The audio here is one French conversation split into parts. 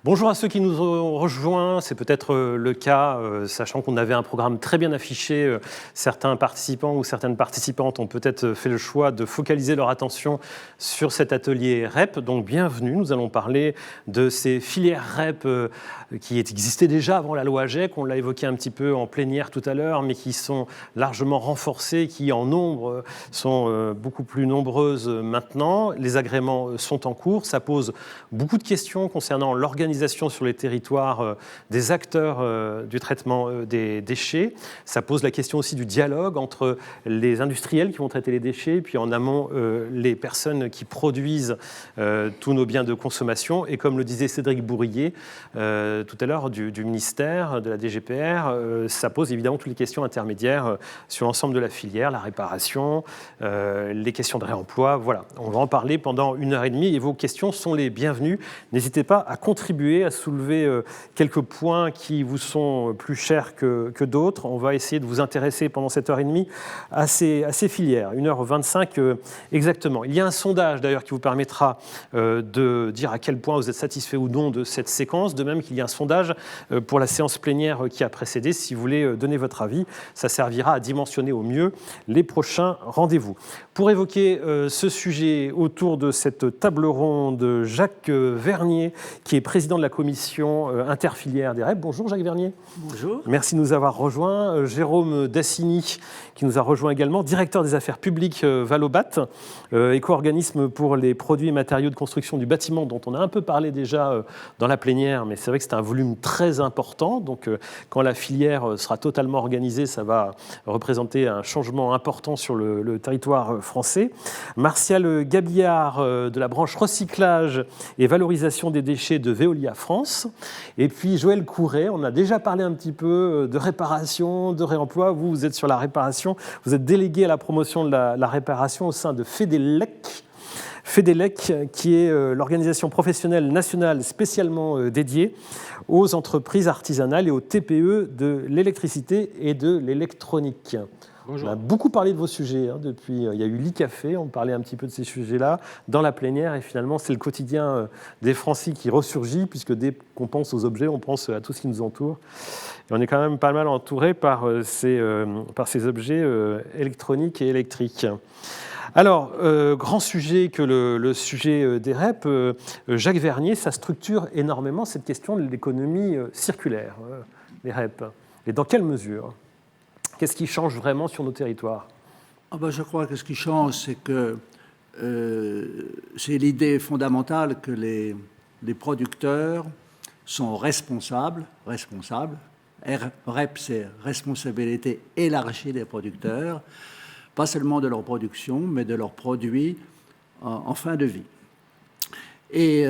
Bonjour à ceux qui nous ont rejoints, c'est peut-être le cas, sachant qu'on avait un programme très bien affiché. Certains participants ou certaines participantes ont peut-être fait le choix de focaliser leur attention sur cet atelier REP. Donc bienvenue, nous allons parler de ces filières REP qui existaient déjà avant la loi AGEC. On l'a évoqué un petit peu en plénière tout à l'heure, mais qui sont largement renforcées, qui en nombre sont beaucoup plus nombreuses maintenant. Les agréments sont en cours, ça pose beaucoup de questions concernant l'organisation sur les territoires des acteurs du traitement des déchets. Ça pose la question aussi du dialogue entre les industriels qui vont traiter les déchets, et puis en amont les personnes qui produisent tous nos biens de consommation. Et comme le disait Cédric Bourrier tout à l'heure du ministère, de la DGPR, ça pose évidemment toutes les questions intermédiaires sur l'ensemble de la filière, la réparation, les questions de réemploi. Voilà, on va en parler pendant 1h30 et vos questions sont les bienvenues. N'hésitez pas à contribuer, à soulever quelques points qui vous sont plus chers que d'autres. On va essayer de vous intéresser pendant cette heure et demie à ces filières. 1h25 exactement. Il y a un sondage d'ailleurs qui vous permettra de dire à quel point vous êtes satisfait ou non de cette séquence, de même qu'il y a un sondage pour la séance plénière qui a précédé. Si vous voulez donner votre avis, ça servira à dimensionner au mieux les prochains rendez-vous. Pour évoquer ce sujet autour de cette table ronde, Jacques Vernier, qui est président de la commission interfilière des REP. Bonjour Jacques Vernier. Bonjour. Merci de nous avoir rejoints. Jérôme Dassini, qui nous a rejoint également, directeur des affaires publiques Valobat, éco-organisme pour les produits et matériaux de construction du bâtiment, dont on a un peu parlé déjà dans la plénière, mais c'est vrai que c'est un volume très important. Donc quand la filière sera totalement organisée, ça va représenter un changement important sur le territoire français. Martial Gabillard, de la branche recyclage et valorisation des déchets de Veolia France. Et puis Joël Couret, on a déjà parlé un petit peu de réparation, de réemploi. Vous êtes sur la réparation, vous êtes délégué à la promotion de la réparation au sein de FEDELEC. FEDELEC, qui est l'organisation professionnelle nationale spécialement dédiée aux entreprises artisanales et aux TPE de l'électricité et de l'électronique. Bonjour. On a beaucoup parlé de vos sujets depuis. Il y a eu l'e-café, on parlait un petit peu de ces sujets-là dans la plénière, et finalement c'est le quotidien des Français qui ressurgit, puisque dès qu'on pense aux objets, on pense à tout ce qui nous entoure. Et on est quand même pas mal entouré par ces objets électroniques et électriques. Alors, grand sujet que le sujet des REP, Jacques Vernier, ça structure énormément cette question de l'économie circulaire, les REP. Et dans quelle mesure ? Qu'est-ce qui change vraiment sur nos territoires ? Je crois que ce qui change, c'est que c'est l'idée fondamentale que les producteurs sont responsables. REP, c'est responsabilité élargie des producteurs, pas seulement de leur production, mais de leurs produits en fin de vie. Et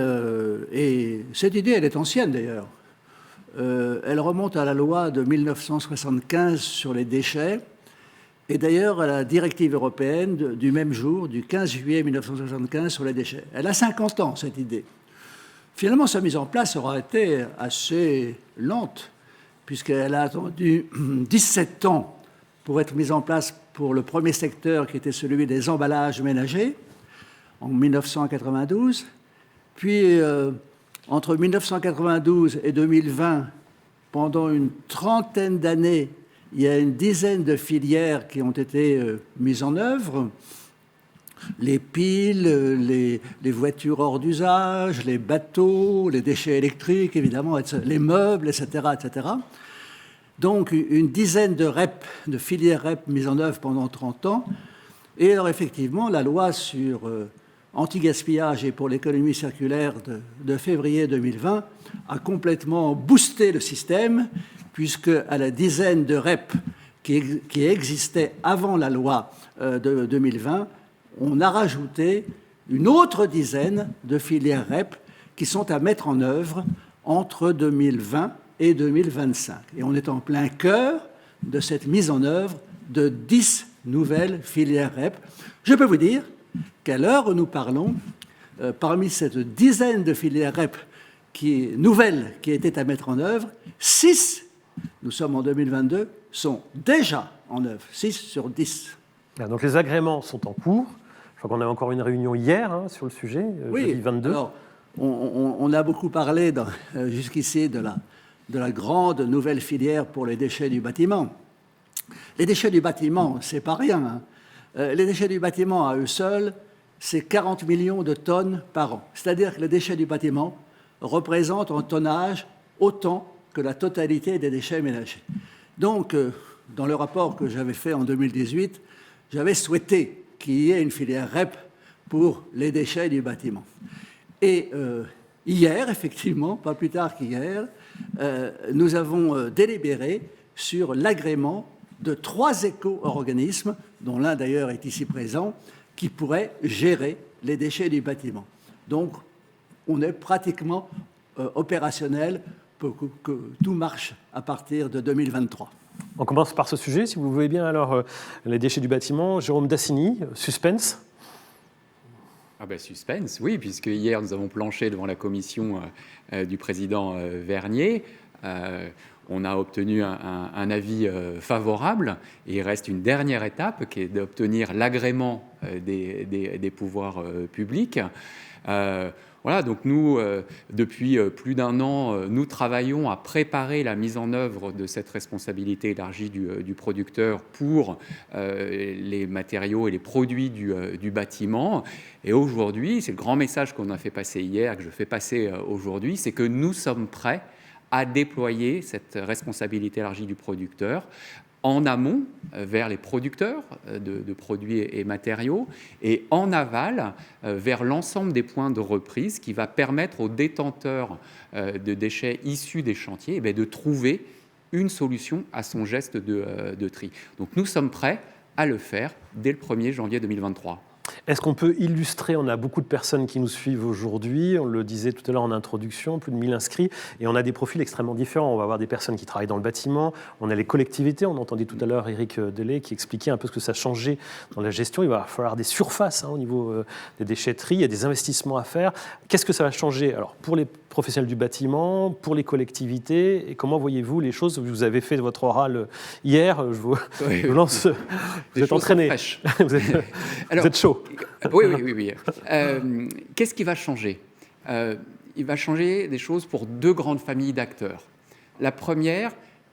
cette idée, elle est ancienne d'ailleurs. Elle remonte à la loi de 1975 sur les déchets et d'ailleurs à la directive européenne du même jour, du 15 juillet 1975 sur les déchets. Elle a 50 ans, cette idée. Finalement, sa mise en place aura été assez lente, puisqu'elle a attendu 17 ans pour être mise en place pour le premier secteur, qui était celui des emballages ménagers, en 1992. Puis, entre 1992 et 2020, pendant une trentaine d'années, il y a une dizaine de filières qui ont été mises en œuvre. Les piles, les voitures hors d'usage, les bateaux, les déchets électriques, évidemment, les meubles, etc., etc. Donc, une dizaine de REP, de filières REP mises en œuvre pendant 30 ans. Et alors, effectivement, la loi sur anti-gaspillage et pour l'économie circulaire de février 2020 a complètement boosté le système, puisque à la dizaine de REP qui existaient avant la loi de 2020, on a rajouté une autre dizaine de filières REP qui sont à mettre en œuvre entre 2020 et 2025. Et on est en plein cœur de cette mise en œuvre de 10 nouvelles filières REP. Je peux vous dire qu'à l'heure où nous parlons, parmi cette dizaine de filières REP nouvelles qui étaient à mettre en œuvre, 6, nous sommes en 2022, sont déjà en œuvre, 6 sur 10. Donc les agréments sont en cours. Je crois qu'on a encore une réunion hier sur le sujet, oui, jeudi 22. Alors, On a beaucoup parlé jusqu'ici de la grande nouvelle filière pour les déchets du bâtiment. Les déchets du bâtiment, c'est pas rien, hein. Les déchets du bâtiment à eux seuls, c'est 40 millions de tonnes par an. C'est-à-dire que les déchets du bâtiment représentent en tonnage autant que la totalité des déchets ménagers. Donc, dans le rapport que j'avais fait en 2018, j'avais souhaité qu'il y ait une filière REP pour les déchets du bâtiment. Et hier, effectivement, pas plus tard qu'hier, nous avons délibéré sur l'agrément de 3 éco-organismes, dont l'un d'ailleurs est ici présent, qui pourraient gérer les déchets du bâtiment. Donc, on est pratiquement opérationnel pour que tout marche à partir de 2023. On commence par ce sujet, si vous le voulez bien. Alors, les déchets du bâtiment, Jérôme Dassigny, suspense. Ah ben, suspense, oui, puisque hier nous avons planché devant la commission du président Vernier. On a obtenu un avis favorable et il reste une dernière étape qui est d'obtenir l'agrément des pouvoirs publics. Voilà, donc nous, depuis plus d'1 an, nous travaillons à préparer la mise en œuvre de cette responsabilité élargie du producteur pour les matériaux et les produits du bâtiment. Et aujourd'hui, c'est le grand message qu'on a fait passer hier, que je fais passer aujourd'hui, c'est que nous sommes prêts à déployer cette responsabilité élargie du producteur en amont vers les producteurs de produits et matériaux et en aval vers l'ensemble des points de reprise qui va permettre aux détenteurs de déchets issus des chantiers de trouver une solution à son geste de tri. Donc nous sommes prêts à le faire dès le 1er janvier 2023. Est-ce qu'on peut illustrer? On a beaucoup de personnes qui nous suivent aujourd'hui, on le disait tout à l'heure en introduction, plus de 1000 inscrits, et on a des profils extrêmement différents. On va avoir des personnes qui travaillent dans le bâtiment, on a les collectivités, on entendait tout à l'heure Éric Delay qui expliquait un peu ce que ça changeait dans la gestion. Il va falloir des surfaces au niveau des déchetteries, il y a des investissements à faire. Qu'est-ce que ça va changer alors, pour les professionnels du bâtiment, pour les collectivités, et comment voyez-vous les choses? Vous avez fait votre oral hier, je vous lance, vous êtes entraîné, vous êtes chaud. Oui. Qu'est-ce qui va changer? Il va changer des choses pour 2 grandes familles d'acteurs. La première,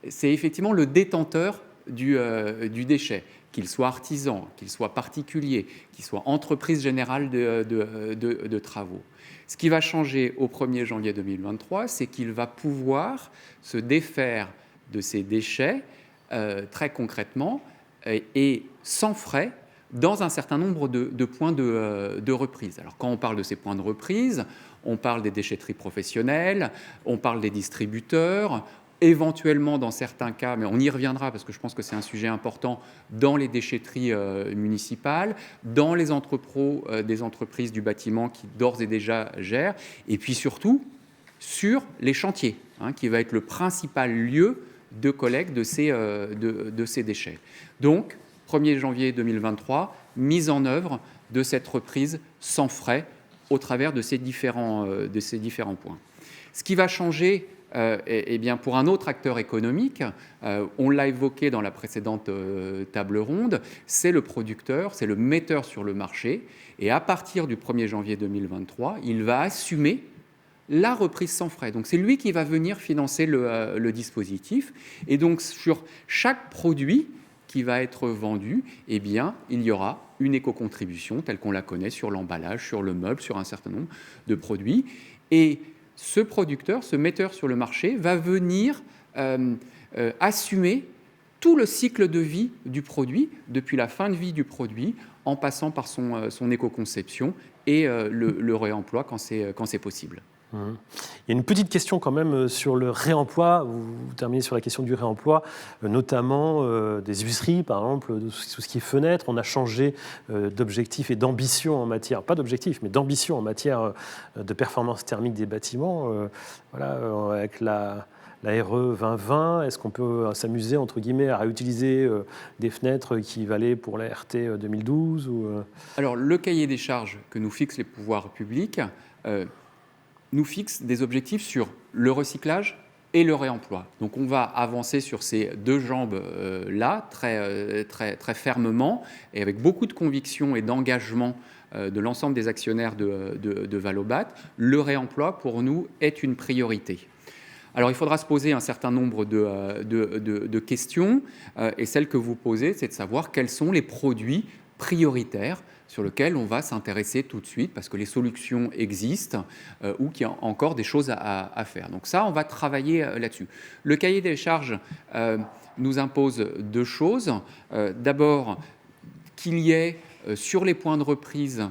c'est effectivement le détenteur du déchet, qu'il soit artisan, qu'il soit particulier, qu'il soit entreprise générale de travaux. Ce qui va changer au 1er janvier 2023, c'est qu'il va pouvoir se défaire de ces déchets très concrètement et sans frais dans un certain nombre de points de reprise. Alors quand on parle de ces points de reprise, on parle des déchetteries professionnelles, on parle des distributeurs, éventuellement dans certains cas, mais on y reviendra parce que je pense que c'est un sujet important, dans les déchetteries municipales, dans les entrepôts des entreprises du bâtiment qui d'ores et déjà gèrent, et puis surtout sur les chantiers, qui va être le principal lieu de collecte de ces déchets. Donc, 1er janvier 2023, mise en œuvre de cette reprise sans frais au travers de ces différents points. Ce qui va changer, pour un autre acteur économique, on l'a évoqué dans la précédente table ronde, c'est le producteur, c'est le metteur sur le marché. Et à partir du 1er janvier 2023, il va assumer la reprise sans frais. Donc c'est lui qui va venir financer le dispositif. Et donc sur chaque produit qui va être vendu, il y aura une éco-contribution telle qu'on la connaît sur l'emballage, sur le meuble, sur un certain nombre de produits. Et ce producteur, ce metteur sur le marché, va venir assumer tout le cycle de vie du produit, depuis la fin de vie du produit, en passant par son éco-conception et le réemploi quand c'est possible. Il y a une petite question quand même sur le réemploi. Vous terminez sur la question du réemploi, notamment des huisseries, par exemple, tout ce qui est fenêtres. On a changé d'objectif et d'ambition en matière, pas d'objectif, mais d'ambition en matière de performance thermique des bâtiments. Avec la RE 2020, est-ce qu'on peut s'amuser, entre guillemets, à réutiliser des fenêtres qui valaient pour la RT 2012 Alors, le cahier des charges que nous fixent les pouvoirs publics nous fixe des objectifs sur le recyclage et le réemploi. Donc on va avancer sur ces 2 jambes-là très fermement et avec beaucoup de conviction et d'engagement de l'ensemble des actionnaires de Valobat, le réemploi, pour nous, est une priorité. Alors, il faudra se poser un certain nombre de questions, et celle que vous posez, c'est de savoir quels sont les produits prioritaires sur lesquels on va s'intéresser tout de suite, parce que les solutions existent ou qu'il y a encore des choses à faire. Donc ça, on va travailler là-dessus. Le cahier des charges nous impose deux choses. D'abord, qu'il y ait sur les points de reprise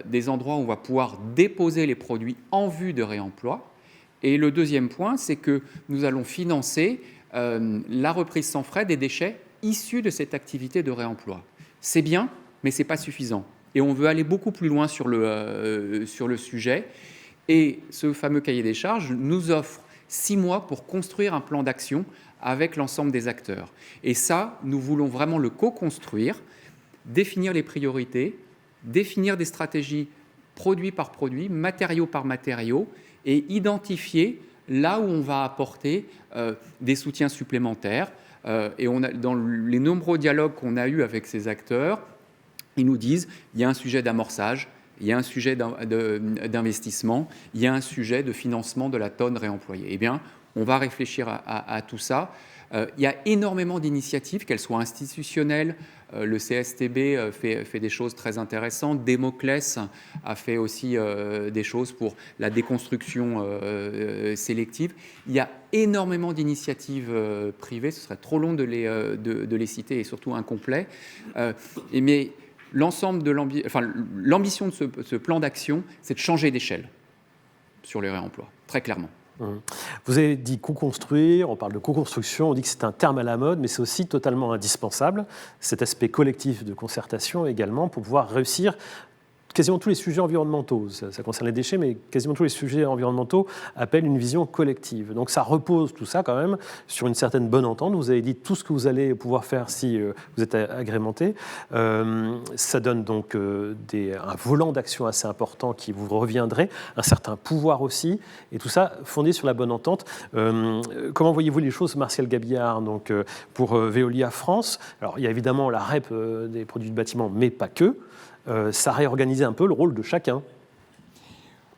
des endroits où on va pouvoir déposer les produits en vue de réemploi. Et le deuxième point, c'est que nous allons financer la reprise sans frais des déchets issus de cette activité de réemploi. C'est bien, mais ce n'est pas suffisant. Et on veut aller beaucoup plus loin sur le sujet. Et ce fameux cahier des charges nous offre 6 mois pour construire un plan d'action avec l'ensemble des acteurs. Et ça, nous voulons vraiment le co-construire, définir les priorités, définir des stratégies produit par produit, matériau par matériau, et identifier là où on va apporter des soutiens supplémentaires. Et dans les nombreux dialogues qu'on a eus avec ces acteurs, ils nous disent il y a un sujet d'amorçage, il y a un sujet d'investissement, il y a un sujet de financement de la tonne réemployée. Eh bien, on va réfléchir à tout ça. Il y a énormément d'initiatives, qu'elles soient institutionnelles. Le CSTB fait des choses très intéressantes. Démoclès a fait aussi des choses pour la déconstruction sélective. Il y a énormément d'initiatives privées. Ce serait trop long de les citer et surtout incomplet. Mais l'ensemble de l'ambition de ce plan d'action, c'est de changer d'échelle sur les réemplois, très clairement. Vous avez dit co-construire, on parle de co-construction, on dit que c'est un terme à la mode, mais c'est aussi totalement indispensable, cet aspect collectif de concertation également, pour pouvoir réussir quasiment tous les sujets environnementaux. Ça concerne les déchets, mais quasiment tous les sujets environnementaux appellent une vision collective. Donc ça repose tout ça quand même sur une certaine bonne entente. Vous avez dit tout ce que vous allez pouvoir faire si vous êtes agrémenté. Ça donne donc un volant d'action assez important qui vous reviendrait, un certain pouvoir aussi, et tout ça fondé sur la bonne entente. Comment voyez-vous les choses, Martial Gabillard, donc, pour Veolia France? Alors il y a évidemment la REP des produits de bâtiment, mais pas que. Ça réorganisait un peu le rôle de chacun.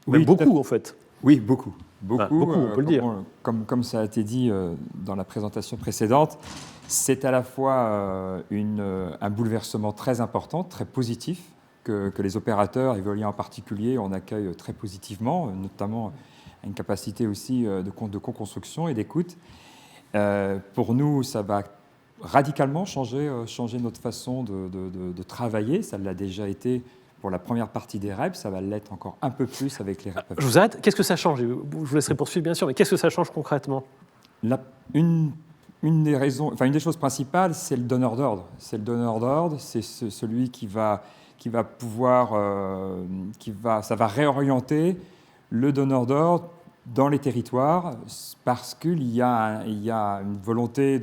Oui, même beaucoup, en fait. Oui, beaucoup. Beaucoup, on peut le dire. Comme ça a été dit dans la présentation précédente, c'est à la fois un bouleversement très important, très positif, que les opérateurs, et Veolia en particulier, on accueille très positivement, notamment une capacité aussi de co-construction et d'écoute. Pour nous, ça va radicalement changer notre façon de travailler. Ça l'a déjà été pour la première partie des REP, ça va l'être encore un peu plus avec les REP. Je vous arrête. Qu'est-ce que ça change? Je vous laisserai poursuivre, bien sûr, mais qu'est-ce que ça change concrètement? Une des choses principales, c'est le donneur d'ordre. C'est le donneur d'ordre, c'est celui qui va pouvoir, ça va réorienter le donneur d'ordre dans les territoires, parce qu'il y a une volonté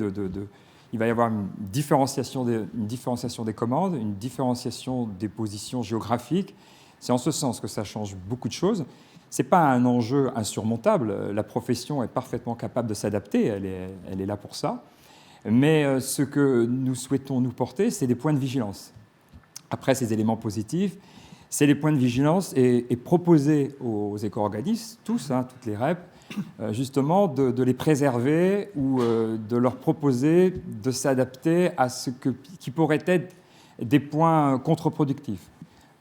il va y avoir une différenciation des commandes, une différenciation des positions géographiques. C'est en ce sens que ça change beaucoup de choses. Ce n'est pas un enjeu insurmontable. La profession est parfaitement capable de s'adapter. Elle est là pour ça. Mais ce que nous souhaitons nous porter, c'est des points de vigilance. Après ces éléments positifs, c'est les points de vigilance et proposer aux éco-organismes, tous, toutes les REP, justement de les préserver ou de leur proposer de s'adapter à ce qui pourrait être des points contre-productifs.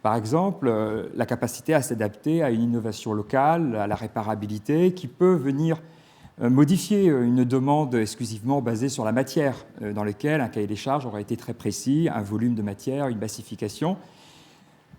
Par exemple, la capacité à s'adapter à une innovation locale, à la réparabilité, qui peut venir modifier une demande exclusivement basée sur la matière, dans laquelle un cahier des charges aurait été très précis, un volume de matière, une massification.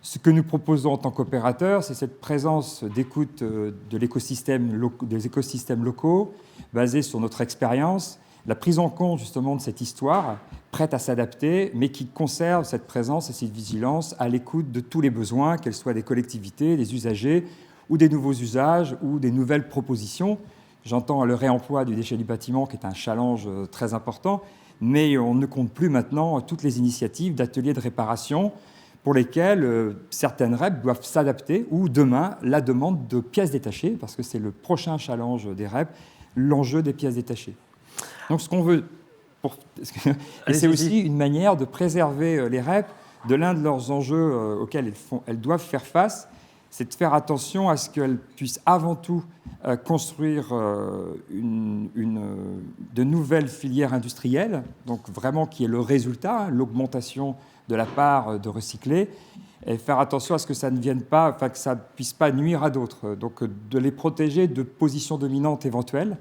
Ce que nous proposons en tant qu'opérateurs, c'est cette présence d'écoute des écosystèmes locaux, basée sur notre expérience, la prise en compte justement de cette histoire, prête à s'adapter, mais qui conserve cette présence et cette vigilance à l'écoute de tous les besoins, qu'elles soient des collectivités, des usagers, ou des nouveaux usages, ou des nouvelles propositions. J'entends le réemploi du déchet du bâtiment, qui est un challenge très important, mais on ne compte plus maintenant toutes les initiatives d'ateliers de réparation, pour lesquels certaines REP doivent s'adapter, ou demain, la demande de pièces détachées, parce que c'est le prochain challenge des REP, l'enjeu des pièces détachées. Donc ce qu'on veut, et c'est aussi une manière de préserver les REP de l'un de leurs enjeux auxquels elles doivent faire face, c'est de faire attention à ce qu'elles puissent avant tout construire de nouvelles filières industrielles, donc vraiment qui est le résultat, l'augmentation de la part de recyclés, et faire attention à ce que ça ne vienne pas, enfin que ça ne puisse pas nuire à d'autres. Donc de les protéger de positions dominantes éventuelles,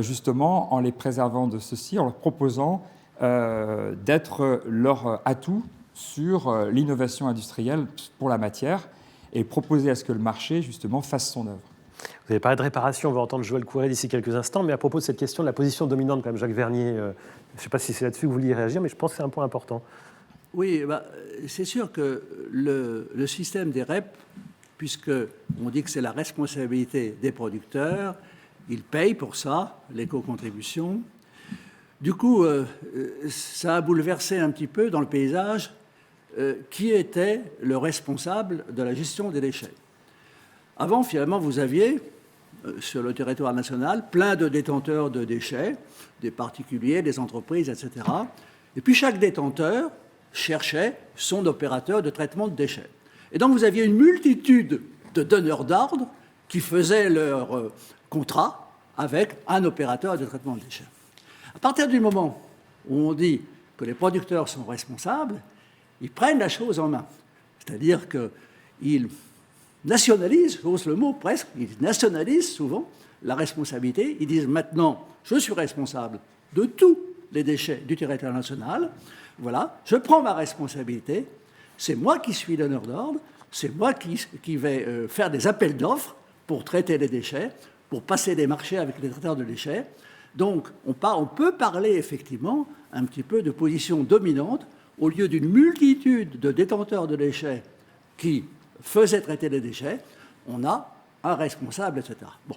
justement en les préservant de ceci, en leur proposant d'être leur atout sur l'innovation industrielle pour la matière et proposer à ce que le marché, justement, fasse son œuvre. Vous avez parlé de réparation, on va entendre Joël Couret d'ici quelques instants, mais à propos de cette question de la position dominante, quand même, Jacques Vernier, je ne sais pas si c'est là-dessus que vous vouliez réagir, mais je pense que c'est un point important. Oui, c'est sûr que le système des REP, puisqu'on dit que c'est la responsabilité des producteurs, ils payent pour ça, l'éco-contribution. Du coup, ça a bouleversé un petit peu dans le paysage qui était le responsable de la gestion des déchets. Avant, finalement, vous aviez, sur le territoire national, plein de détenteurs de déchets, des particuliers, des entreprises, etc. Et puis chaque détenteur cherchait son opérateur de traitement de déchets. Et donc vous aviez une multitude de donneurs d'ordre qui faisaient leur contrat avec un opérateur de traitement de déchets. À partir du moment où on dit que les producteurs sont responsables, ils prennent la chose en main. C'est-à-dire qu'ils nationalisent, j'ose le mot presque, ils nationalisent souvent la responsabilité. Ils disent maintenant, je suis responsable de tous les déchets du territoire national. Voilà, je prends ma responsabilité. C'est moi qui suis donneur d'ordre. C'est moi qui vais faire des appels d'offres pour traiter les déchets, pour passer des marchés avec les traiteurs de déchets. Donc, on peut parler effectivement un petit peu de position dominante au lieu d'une multitude de détenteurs de déchets qui faisaient traiter les déchets. On a un responsable, etc. Bon,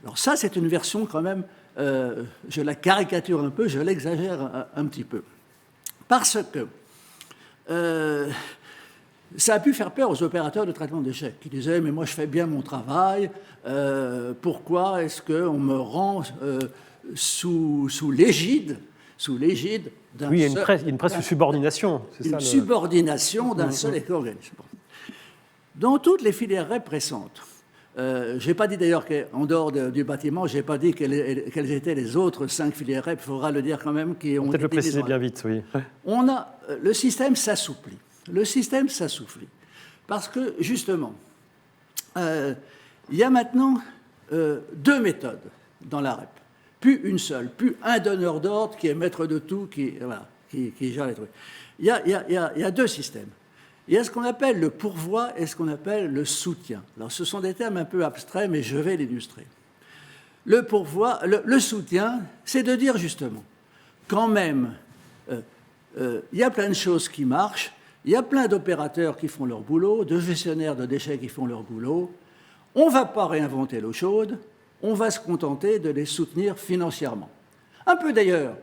alors ça, c'est une version quand même, je la caricature un peu, je l'exagère un petit peu. Parce que ça a pu faire peur aux opérateurs de traitement de déchets qui disaient « mais moi je fais bien mon travail, pourquoi est-ce qu'on me rend sous l'égide d'un oui, il y a une presque subordination. C'est ça, subordination d'un seul éco-organisme. Dans toutes les filières REP récentes, je n'ai pas dit d'ailleurs qu'en dehors du bâtiment, je n'ai pas dit quelles étaient les autres 5 filières REP, il faudra le dire quand même. Peut-être le préciser bien vite, oui. Le système s'assouplit. Le système s'assouplit. Parce que, justement, il y a maintenant 2 méthodes dans la REP. Plus une seule, plus un donneur d'ordre qui est maître de tout, qui gère les trucs. Il y a 2 systèmes. Il y a ce qu'on appelle le pourvoi et ce qu'on appelle le soutien. Alors, ce sont des termes un peu abstraits, mais je vais l'illustrer. Le pourvoi, le soutien, c'est de dire justement, quand même, il y a plein de choses qui marchent, il y a plein d'opérateurs qui font leur boulot, de gestionnaires de déchets qui font leur boulot. On ne va pas réinventer l'eau chaude, on va se contenter de les soutenir financièrement. Un peu d'ailleurs,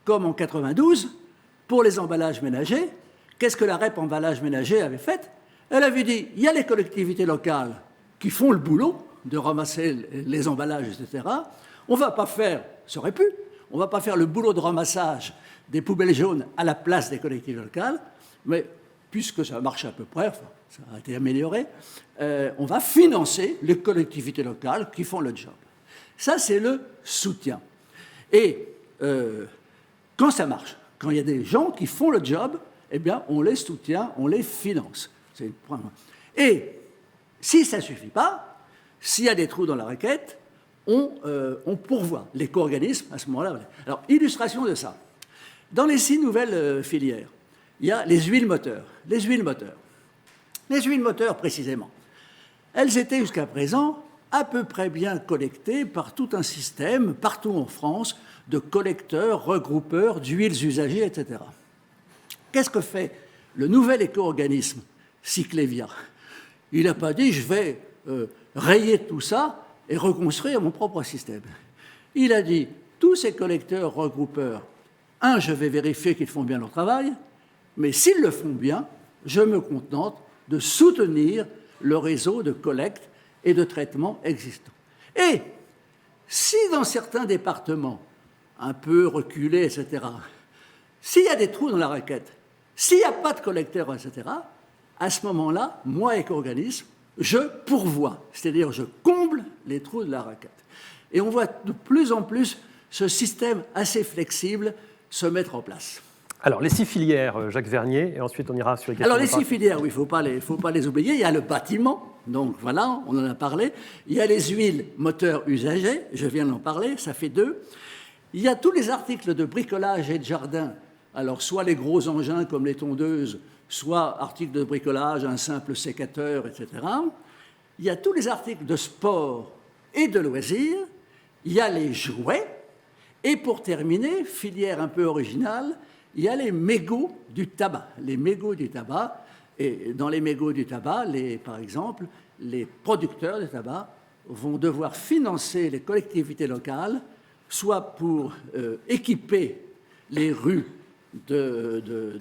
comme en 92, pour les emballages ménagers. Qu'est-ce que la REP emballage ménager avait fait? Elle avait dit, il y a les collectivités locales qui font le boulot de ramasser les emballages, etc. On ne va pas faire, ça aurait pu, on ne va pas faire le boulot de ramassage des poubelles jaunes à la place des collectivités locales, mais puisque ça marche à peu près, enfin, ça a été amélioré, on va financer les collectivités locales qui font le job. Ça, c'est le soutien. Et quand ça marche, quand il y a des gens qui font le job, eh bien, on les soutient, on les finance. C'est le point. Et si ça ne suffit pas, s'il y a des trous dans la raquette, on pourvoit l'éco-organisme à ce moment-là. Alors, illustration de ça. Dans les 6 nouvelles filières, il y a les huiles moteurs. Les huiles moteurs, précisément. Elles étaient jusqu'à présent à peu près bien collectées par tout un système, partout en France, de collecteurs, regroupeurs d'huiles usagées, etc. Qu'est-ce que fait le nouvel éco-organisme Cyclévia? Il n'a pas dit « je vais rayer tout ça et reconstruire mon propre système ». Il a dit « tous ces collecteurs, regroupeurs, je vais vérifier qu'ils font bien leur travail, mais s'ils le font bien, je me contente de soutenir le réseau de collecte et de traitement existant. Et si dans certains départements, un peu reculés, etc., s'il y a des trous dans la raquette, S'il n'y a pas de collecteur, etc., à ce moment-là, moi, éco-organisme, je pourvois, c'est-à-dire je comble les trous de la raquette. Et on voit de plus en plus ce système assez flexible se mettre en place. Alors, les 6 filières, Jacques Vernier, et ensuite on ira sur les questions. Alors, les 6 filières, oui, il ne faut pas les oublier. Il y a le bâtiment, donc voilà, on en a parlé. Il y a les huiles moteurs usagées, je viens d'en parler, ça fait 2. Il y a tous les articles de bricolage et de jardin. Alors, soit les gros engins comme les tondeuses, soit articles de bricolage, un simple sécateur, etc. Il y a tous les articles de sport et de loisirs. Il y a les jouets. Et pour terminer, filière un peu originale, il y a les mégots du tabac. Les mégots du tabac. Et dans les mégots du tabac, par exemple, les producteurs de tabac vont devoir financer les collectivités locales, soit pour équiper les rues de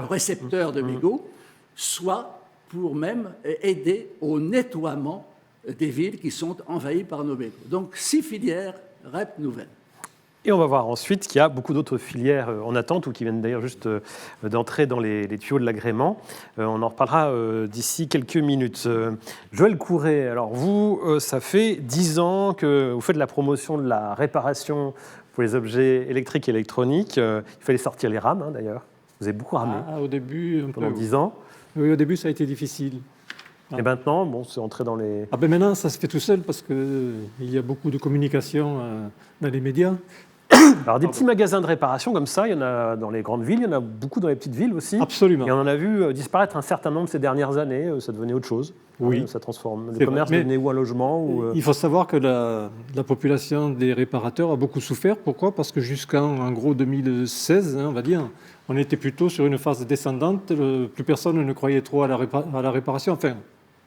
récepteurs de mégots, soit pour même aider au nettoiement des villes qui sont envahies par nos mégots. Donc 6 filières REP nouvelles. Et on va voir ensuite qu'il y a beaucoup d'autres filières en attente ou qui viennent d'ailleurs juste d'entrer dans les tuyaux de l'agrément. On en reparlera d'ici quelques minutes. Joël Couret, alors vous, ça fait 10 ans que vous faites la promotion de la réparation pour les objets électriques et électroniques. Il fallait sortir les rames, d'ailleurs. Vous avez beaucoup ramé au début, pendant 10 ans. Oui, au début, ça a été difficile. Et maintenant, bon, c'est entré dans les... Maintenant, ça se fait tout seul parce qu'il y a beaucoup de communication dans les médias. Alors, des petits magasins de réparation comme ça, il y en a dans les grandes villes, il y en a beaucoup dans les petites villes aussi. Absolument. Et on en a vu disparaître un certain nombre ces dernières années. Ça devenait autre chose. Oui. Ça transforme. Le commerce devenait ou un logement ou... Il faut savoir que la population des réparateurs a beaucoup souffert. Pourquoi ? Parce que jusqu'en gros 2016, on va dire, on était plutôt sur une phase descendante. Plus personne ne croyait trop à la réparation. Enfin,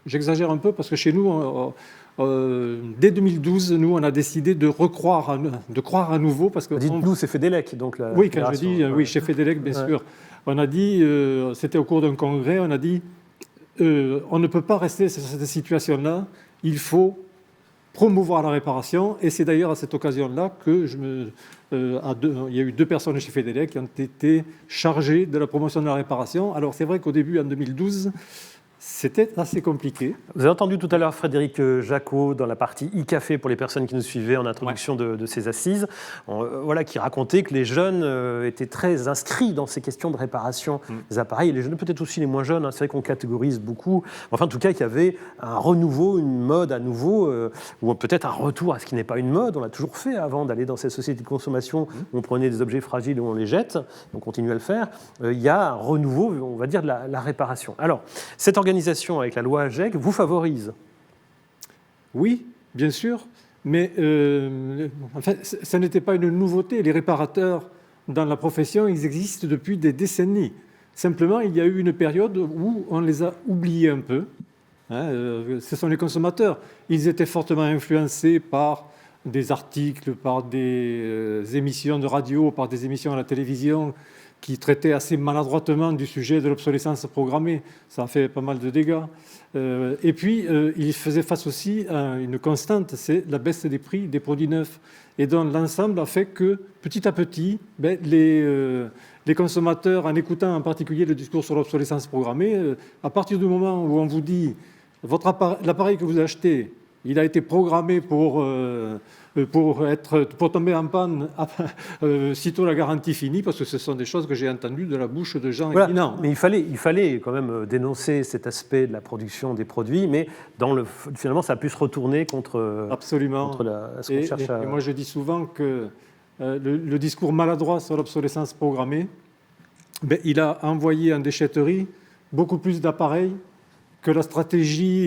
j'exagère un peu parce que chez nous... dès 2012, nous, on a décidé de croire à nouveau. Parce que dites-nous, c'est Fédélec, donc la oui, quand je dis, oui, chez Fédélec, bien sûr. On a dit, c'était au cours d'un congrès, on a dit, on ne peut pas rester sur cette situation-là, il faut promouvoir la réparation. Et c'est d'ailleurs à cette occasion-là que il y a eu 2 personnes chez Fédélec qui ont été chargées de la promotion de la réparation. Alors c'est vrai qu'au début, en 2012, c'était assez compliqué. Vous avez entendu tout à l'heure Frédéric Jacot dans la partie e-café pour les personnes qui nous suivaient en introduction de ces assises, qui racontait que les jeunes étaient très inscrits dans ces questions de réparation des appareils. Et les jeunes, peut-être aussi les moins jeunes, c'est vrai qu'on catégorise beaucoup. Enfin, en tout cas, qu'il y avait un renouveau, une mode à nouveau, ou peut-être un retour à ce qui n'est pas une mode. On l'a toujours fait avant d'aller dans ces sociétés de consommation où on prenait des objets fragiles et où on les jette. On continue à le faire. Il y a un renouveau, on va dire, de la réparation. Alors, cette organisation avec la loi AGEC vous favorise ? Oui, bien sûr, mais ça n'était pas une nouveauté. Les réparateurs dans la profession, ils existent depuis des décennies. Simplement, il y a eu une période où on les a oubliés un peu. Ce sont les consommateurs. Ils étaient fortement influencés par des articles, par des émissions de radio, par des émissions à la télévision qui traitait assez maladroitement du sujet de l'obsolescence programmée. Ça a fait pas mal de dégâts. Et puis, il faisait face aussi à une constante, c'est la baisse des prix des produits neufs. Et donc, l'ensemble a fait que, petit à petit, les consommateurs, en écoutant en particulier le discours sur l'obsolescence programmée, à partir du moment où on vous dit l'appareil que vous achetez, il a été programmé pour tomber en panne sitôt la garantie finie, parce que ce sont des choses que j'ai entendues de la bouche de gens éminents. Mais il fallait quand même dénoncer cet aspect de la production des produits, mais finalement, ça a pu se retourner contre, absolument. Contre ce qu'on cherche à... Et moi, je dis souvent que le discours maladroit sur l'obsolescence programmée, il a envoyé en déchetterie beaucoup plus d'appareils que la stratégie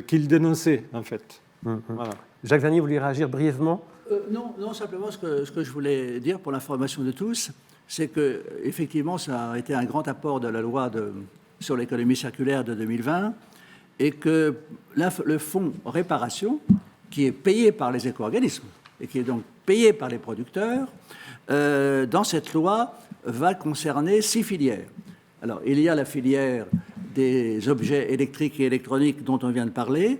qu'il dénonçait, en fait. Voilà. Jacques Vernier, vous voulez réagir brièvement ? Non, simplement ce que je voulais dire pour l'information de tous, c'est qu'effectivement, ça a été un grand apport de la loi sur l'économie circulaire de 2020 et que le fonds réparation, qui est payé par les éco-organismes et qui est donc payé par les producteurs, dans cette loi, va concerner 6 filières. Alors, il y a la filière des objets électriques et électroniques dont on vient de parler.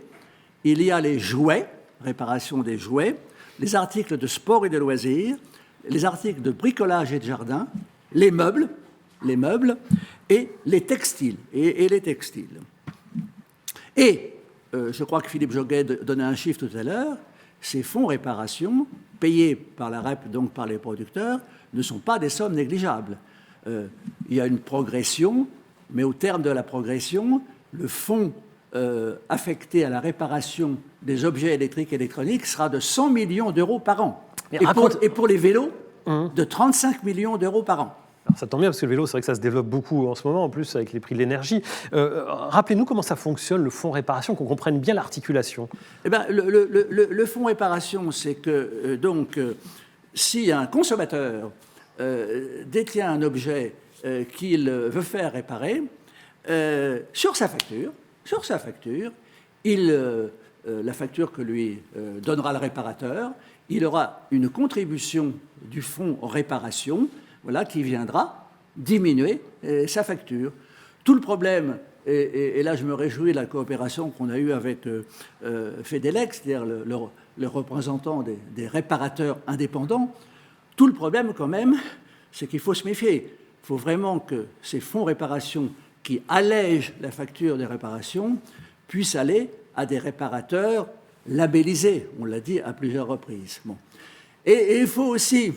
Il y a les jouets, réparation des jouets, les articles de sport et de loisirs, les articles de bricolage et de jardin, les meubles, les meubles et les textiles. Et les textiles. Et je crois que Philippe Joguet donnait un chiffre tout à l'heure, ces fonds réparation payés par la REP, donc par les producteurs, ne sont pas des sommes négligeables. Il y a une progression, mais au terme de la progression, le fonds affecté à la réparation des objets électriques et électroniques sera de 100 millions d'euros par an. Et pour les vélos, de 35 millions d'euros par an. Alors ça tombe bien parce que le vélo, c'est vrai que ça se développe beaucoup en ce moment, en plus avec les prix de l'énergie. Rappelez-nous comment ça fonctionne, le fonds réparation, qu'on comprenne bien l'articulation. Eh ben, le fonds réparation, c'est que si un consommateur détient un objet qu'il veut faire réparer, sur sa facture, la facture que lui donnera le réparateur, il aura une contribution du fonds réparation, voilà, qui viendra diminuer sa facture. Tout le problème, et là je me réjouis de la coopération qu'on a eue avec Fedelex, c'est-à-dire le représentant des réparateurs indépendants, tout le problème quand même, c'est qu'il faut se méfier. Il faut vraiment que ces fonds réparation qui allègent la facture des réparations puissent aller à des réparateurs labellisés, on l'a dit à plusieurs reprises. Bon. Et il faut aussi,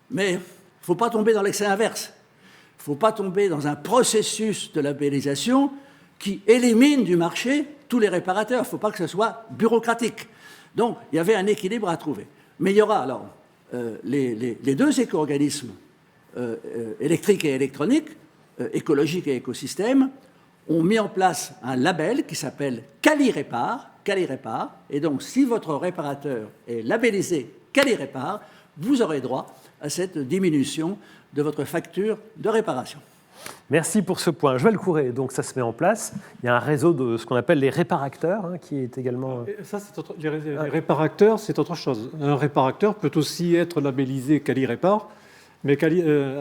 mais il ne faut pas tomber dans l'excès inverse, il ne faut pas tomber dans un processus de labellisation qui élimine du marché tous les réparateurs, il ne faut pas que ce soit bureaucratique. Donc il y avait un équilibre à trouver. Mais il y aura alors les deux éco-organismes électriques et électroniques, écologiques et écosystèmes, ont mis en place un label qui s'appelle Quali-Répar. Et donc, si votre réparateur est labellisé Quali-Répar, vous aurez droit à cette diminution de votre facture de réparation. Merci pour ce point. Joël Courret, donc ça se met en place. Il y a un réseau de ce qu'on appelle les réparacteurs, qui est également... Ça, les réparacteurs, c'est autre chose. Un réparacteur peut aussi être labellisé Quali-Répar, mais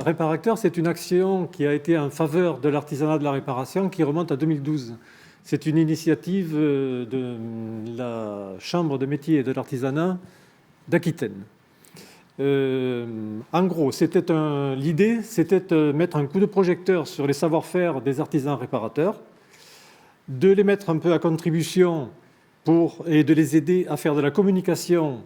réparacteur, c'est une action qui a été en faveur de l'artisanat de la réparation qui remonte à 2012. C'est une initiative de la Chambre de métiers et de l'artisanat d'Aquitaine. En gros, l'idée, c'était de mettre un coup de projecteur sur les savoir-faire des artisans réparateurs, de les mettre un peu à contribution et de les aider à faire de la communication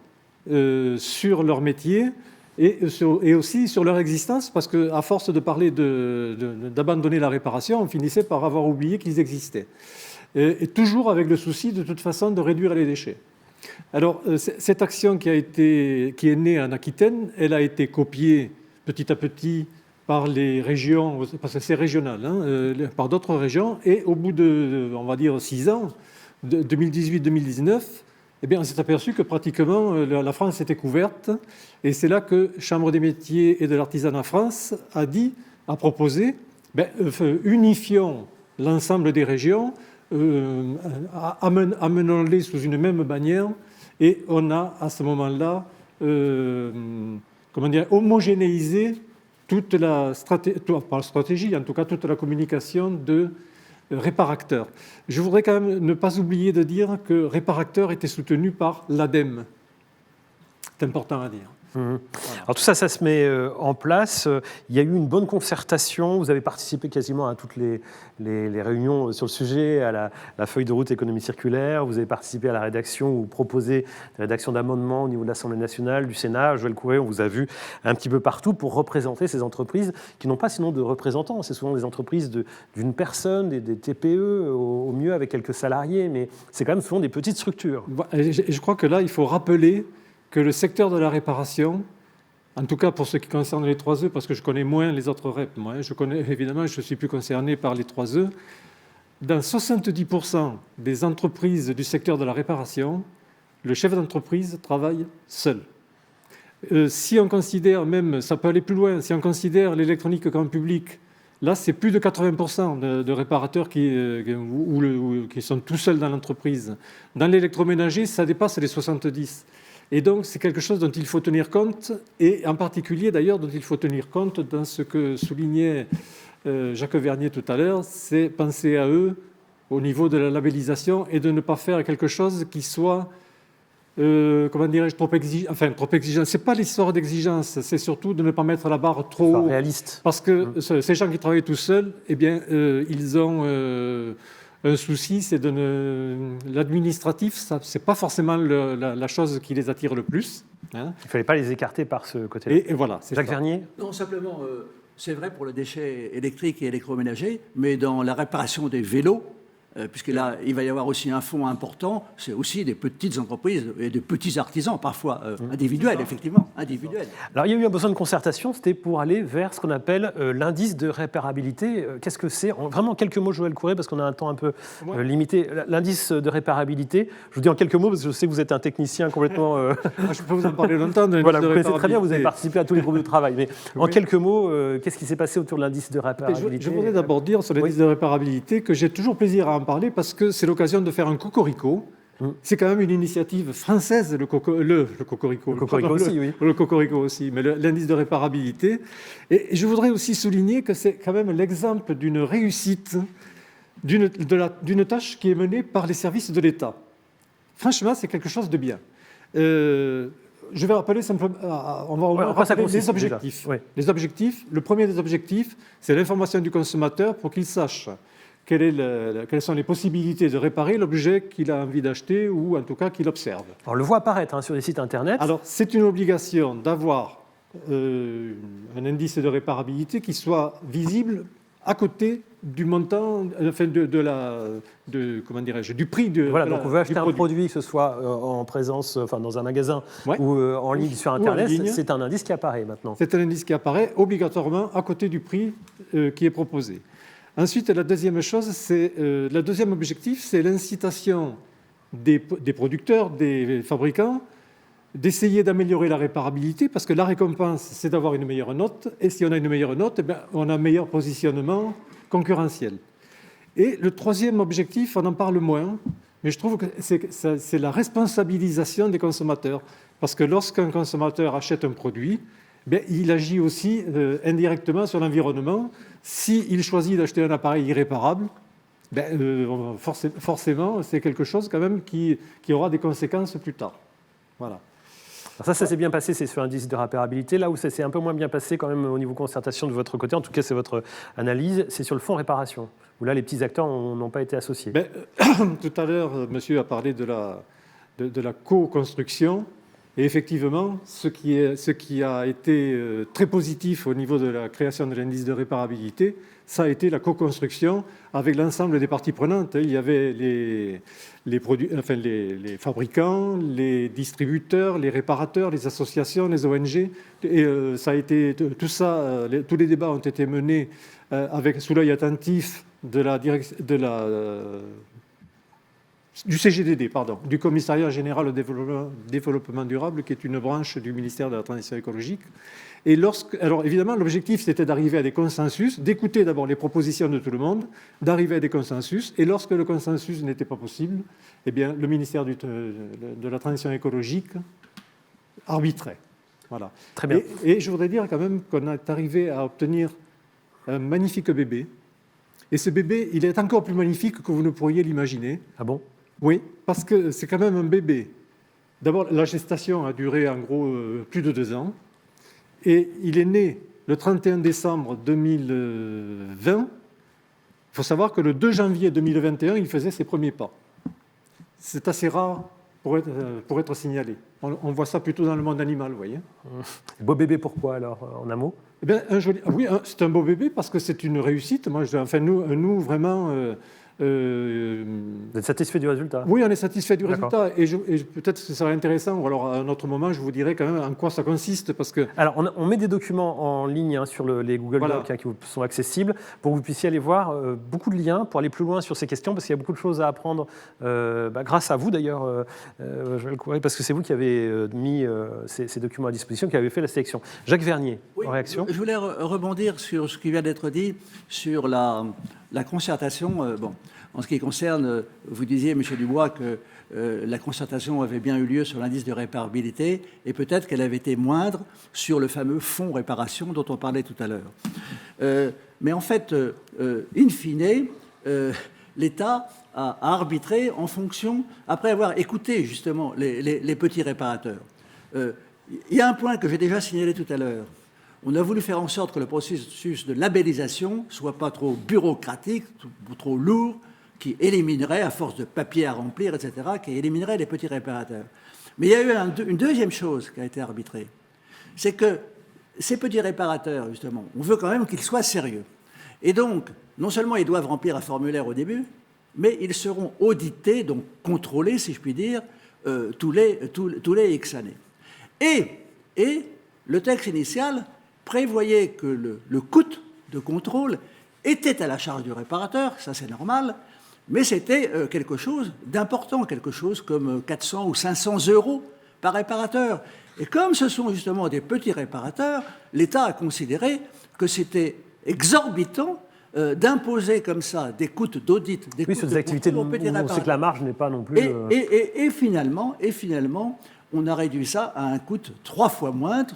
sur leur métier et aussi sur leur existence, parce qu'à force de parler d'abandonner la réparation, on finissait par avoir oublié qu'ils existaient. Et toujours avec le souci, de toute façon, de réduire les déchets. Alors, cette action qui est née en Aquitaine, elle a été copiée petit à petit par les régions, parce que c'est régional, par d'autres régions, et au bout de, on va dire, 6 ans, 2018-2019, eh bien, on s'est aperçu que pratiquement la France était couverte, et c'est là que Chambre des métiers et de l'artisanat France a proposé, unifions l'ensemble des régions, amenons-les sous une même bannière, et on a à ce moment-là homogénéisé toute la stratégie, en tout cas toute la communication de réparacteurs. Je voudrais quand même ne pas oublier de dire que réparacteurs était soutenu par l'ADEME. C'est important à dire. Voilà. Alors tout ça, ça se met en place. Il y a eu une bonne concertation. Vous avez participé quasiment à toutes les réunions sur le sujet, à la feuille de route économie circulaire. Vous avez participé à la rédaction ou proposé la rédaction d'amendements au niveau de l'Assemblée nationale, du Sénat. Joël Courret, on vous a vu un petit peu partout pour représenter ces entreprises qui n'ont pas sinon de représentants. C'est souvent des entreprises d'une personne, des TPE, au mieux avec quelques salariés, mais c'est quand même souvent des petites structures. Et je crois que là, il faut rappeler que le secteur de la réparation, en tout cas pour ce qui concerne les 3E, parce que je connais moins les autres REP, évidemment, je ne suis plus concerné par les 3E, dans 70% des entreprises du secteur de la réparation, le chef d'entreprise travaille seul. Si on considère même, ça peut aller plus loin, si on considère l'électronique grand public, là c'est plus de 80% de réparateurs qui sont tout seuls dans l'entreprise. Dans l'électroménager, ça dépasse les 70%. Et donc, c'est quelque chose dont il faut tenir compte, et en particulier, d'ailleurs, dont il faut tenir compte dans ce que soulignait Jacques Vernier tout à l'heure, c'est penser à eux au niveau de la labellisation et de ne pas faire quelque chose qui soit comment dirais-je, trop exigeant. Enfin, trop exigeant. C'est pas l'histoire d'exigence, c'est surtout de ne pas mettre la barre trop haut. Réaliste. Parce que ces gens qui travaillent tout seuls, eh bien, ils ont un souci, c'est l'administratif, ça, c'est pas forcément la chose qui les attire le plus. Hein. Il ne fallait pas les écarter par ce côté-là. Et voilà. C'est Jacques ça. Vernier. Non, simplement, c'est vrai pour le déchet électrique et électroménager, mais dans la réparation des vélos, puisque là, il va y avoir aussi un fonds important, c'est aussi des petites entreprises et des petits artisans, parfois individuels, effectivement, individuels. Alors, il y a eu un besoin de concertation, c'était pour aller vers ce qu'on appelle l'indice de réparabilité. Qu'est-ce que c'est? Vraiment, en quelques mots, Joël Courret, parce qu'on a un temps un peu limité. L'indice de réparabilité, je vous dis en quelques mots, parce que je sais que vous êtes un technicien complètement... Je peux vous en parler longtemps. Voilà, vous connaissez très bien, vous avez participé à tous les groupes de travail. Mais en quelques mots, qu'est-ce qui s'est passé autour de l'indice de réparabilité? Je voudrais d'abord dire sur l'indice de réparabilité que j'ai toujours plaisir à en parler parce que c'est l'occasion de faire un cocorico. C'est quand même une initiative française, le cocorico. Le cocorico aussi, oui. Le cocorico aussi, mais l'indice de réparabilité. Et je voudrais aussi souligner que c'est quand même l'exemple d'une réussite d'une tâche qui est menée par les services de l'État. Franchement, c'est quelque chose de bien. Je vais rappeler simplement, on va rappeler les objectifs. Oui. Les objectifs. Le premier des objectifs, c'est l'information du consommateur pour qu'il sache quelles sont les possibilités de réparer l'objet qu'il a envie d'acheter ou en tout cas qu'il observe. On le voit apparaître sur des sites internet. Alors, c'est une obligation d'avoir un indice de réparabilité qui soit visible à côté du montant, enfin du prix de. Voilà, donc on veut acheter un produit, que ce soit en présence, enfin dans un magasin ou en ligne sur Internet, c'est un indice qui apparaît maintenant. C'est un indice qui apparaît obligatoirement à côté du prix qui est proposé. Ensuite, la deuxième chose, le deuxième objectif, c'est l'incitation des producteurs, des fabricants, d'essayer d'améliorer la réparabilité, parce que la récompense, c'est d'avoir une meilleure note, et si on a une meilleure note, eh bien, on a un meilleur positionnement concurrentiel. Et le troisième objectif, on en parle moins, mais je trouve que c'est la responsabilisation des consommateurs, parce que lorsqu'un consommateur achète un produit, bien, il agit aussi indirectement sur l'environnement. S'il choisit d'acheter un appareil irréparable, ben, forcément, c'est quelque chose quand même qui aura des conséquences plus tard. Voilà. Alors ça s'est bien passé, c'est sur l'indice de réparabilité. Là où ça s'est un peu moins bien passé quand même au niveau concertation de votre côté, en tout cas c'est votre analyse, c'est sur le fonds réparation, où là les petits acteurs n'ont pas été associés. Ben, tout à l'heure, monsieur a parlé de la co-construction. Et effectivement, ce qui a été très positif au niveau de la création de l'indice de réparabilité, ça a été la co-construction avec l'ensemble des parties prenantes. Il y avait les fabricants, les distributeurs, les réparateurs, les associations, les ONG. Et ça a été tout ça. Tous les débats ont été menés sous l'œil attentif du CGDD, du Commissariat général au développement durable, qui est une branche du ministère de la Transition écologique. Et alors évidemment, l'objectif, c'était d'arriver à des consensus, d'écouter d'abord les propositions de tout le monde, d'arriver à des consensus. Et lorsque le consensus n'était pas possible, eh bien, le ministère de la Transition écologique arbitrait. Voilà. Très bien. Et je voudrais dire quand même qu'on est arrivé à obtenir un magnifique bébé. Et ce bébé, il est encore plus magnifique que vous ne pourriez l'imaginer. Ah bon? Oui, parce que c'est quand même un bébé. D'abord, la gestation a duré en gros plus de 2 ans. Et il est né le 31 décembre 2020. Il faut savoir que le 2 janvier 2021, il faisait ses premiers pas. C'est assez rare pour être signalé. On voit ça plutôt dans le monde animal, vous voyez. Beau bébé, pourquoi alors, en un mot? Eh bien, oui, c'est un beau bébé parce que c'est une réussite. Nous vraiment... Vous êtes satisfait du résultat? Oui, on est satisfait du résultat. Et peut-être que ce serait intéressant, ou alors à un autre moment, je vous dirai quand même en quoi ça consiste. Parce que... Alors, on met des documents en ligne sur les Google Docs qui vous sont accessibles pour que vous puissiez aller voir beaucoup de liens pour aller plus loin sur ces questions, parce qu'il y a beaucoup de choses à apprendre, grâce à vous d'ailleurs, Joël Courret, parce que c'est vous qui avez mis ces documents à disposition, qui avez fait la sélection. Jacques Vernier, en réaction? Je voulais rebondir sur ce qui vient d'être dit, sur la concertation. En ce qui concerne, vous disiez, M. Dubois, que la concertation avait bien eu lieu sur l'indice de réparabilité et peut-être qu'elle avait été moindre sur le fameux fonds réparation dont on parlait tout à l'heure. Mais en fait, in fine, l'État à arbitrer en fonction, après avoir écouté justement les petits réparateurs. Il y a un point que j'ai déjà signalé tout à l'heure. On a voulu faire en sorte que le processus de labellisation soit pas trop bureaucratique, trop lourd, qui éliminerait, à force de papier à remplir, etc., qui éliminerait les petits réparateurs. Mais il y a eu une deuxième chose qui a été arbitrée. C'est que ces petits réparateurs, justement, on veut quand même qu'ils soient sérieux. Et donc, non seulement ils doivent remplir un formulaire au début, mais ils seront audités, donc contrôlés, si je puis dire, tous les X années. Et le texte initial prévoyait que le coût de contrôle était à la charge du réparateur, ça c'est normal, mais c'était quelque chose d'important, quelque chose comme 400 ou 500 € par réparateur. Et comme ce sont justement des petits réparateurs, l'État a considéré que c'était exorbitant d'imposer comme ça des coûts d'audit, des coûts sur des activités aux petits réparateurs. On sait que la marge n'est pas non plus... Et finalement, on a réduit ça à un coût 3 fois moindre,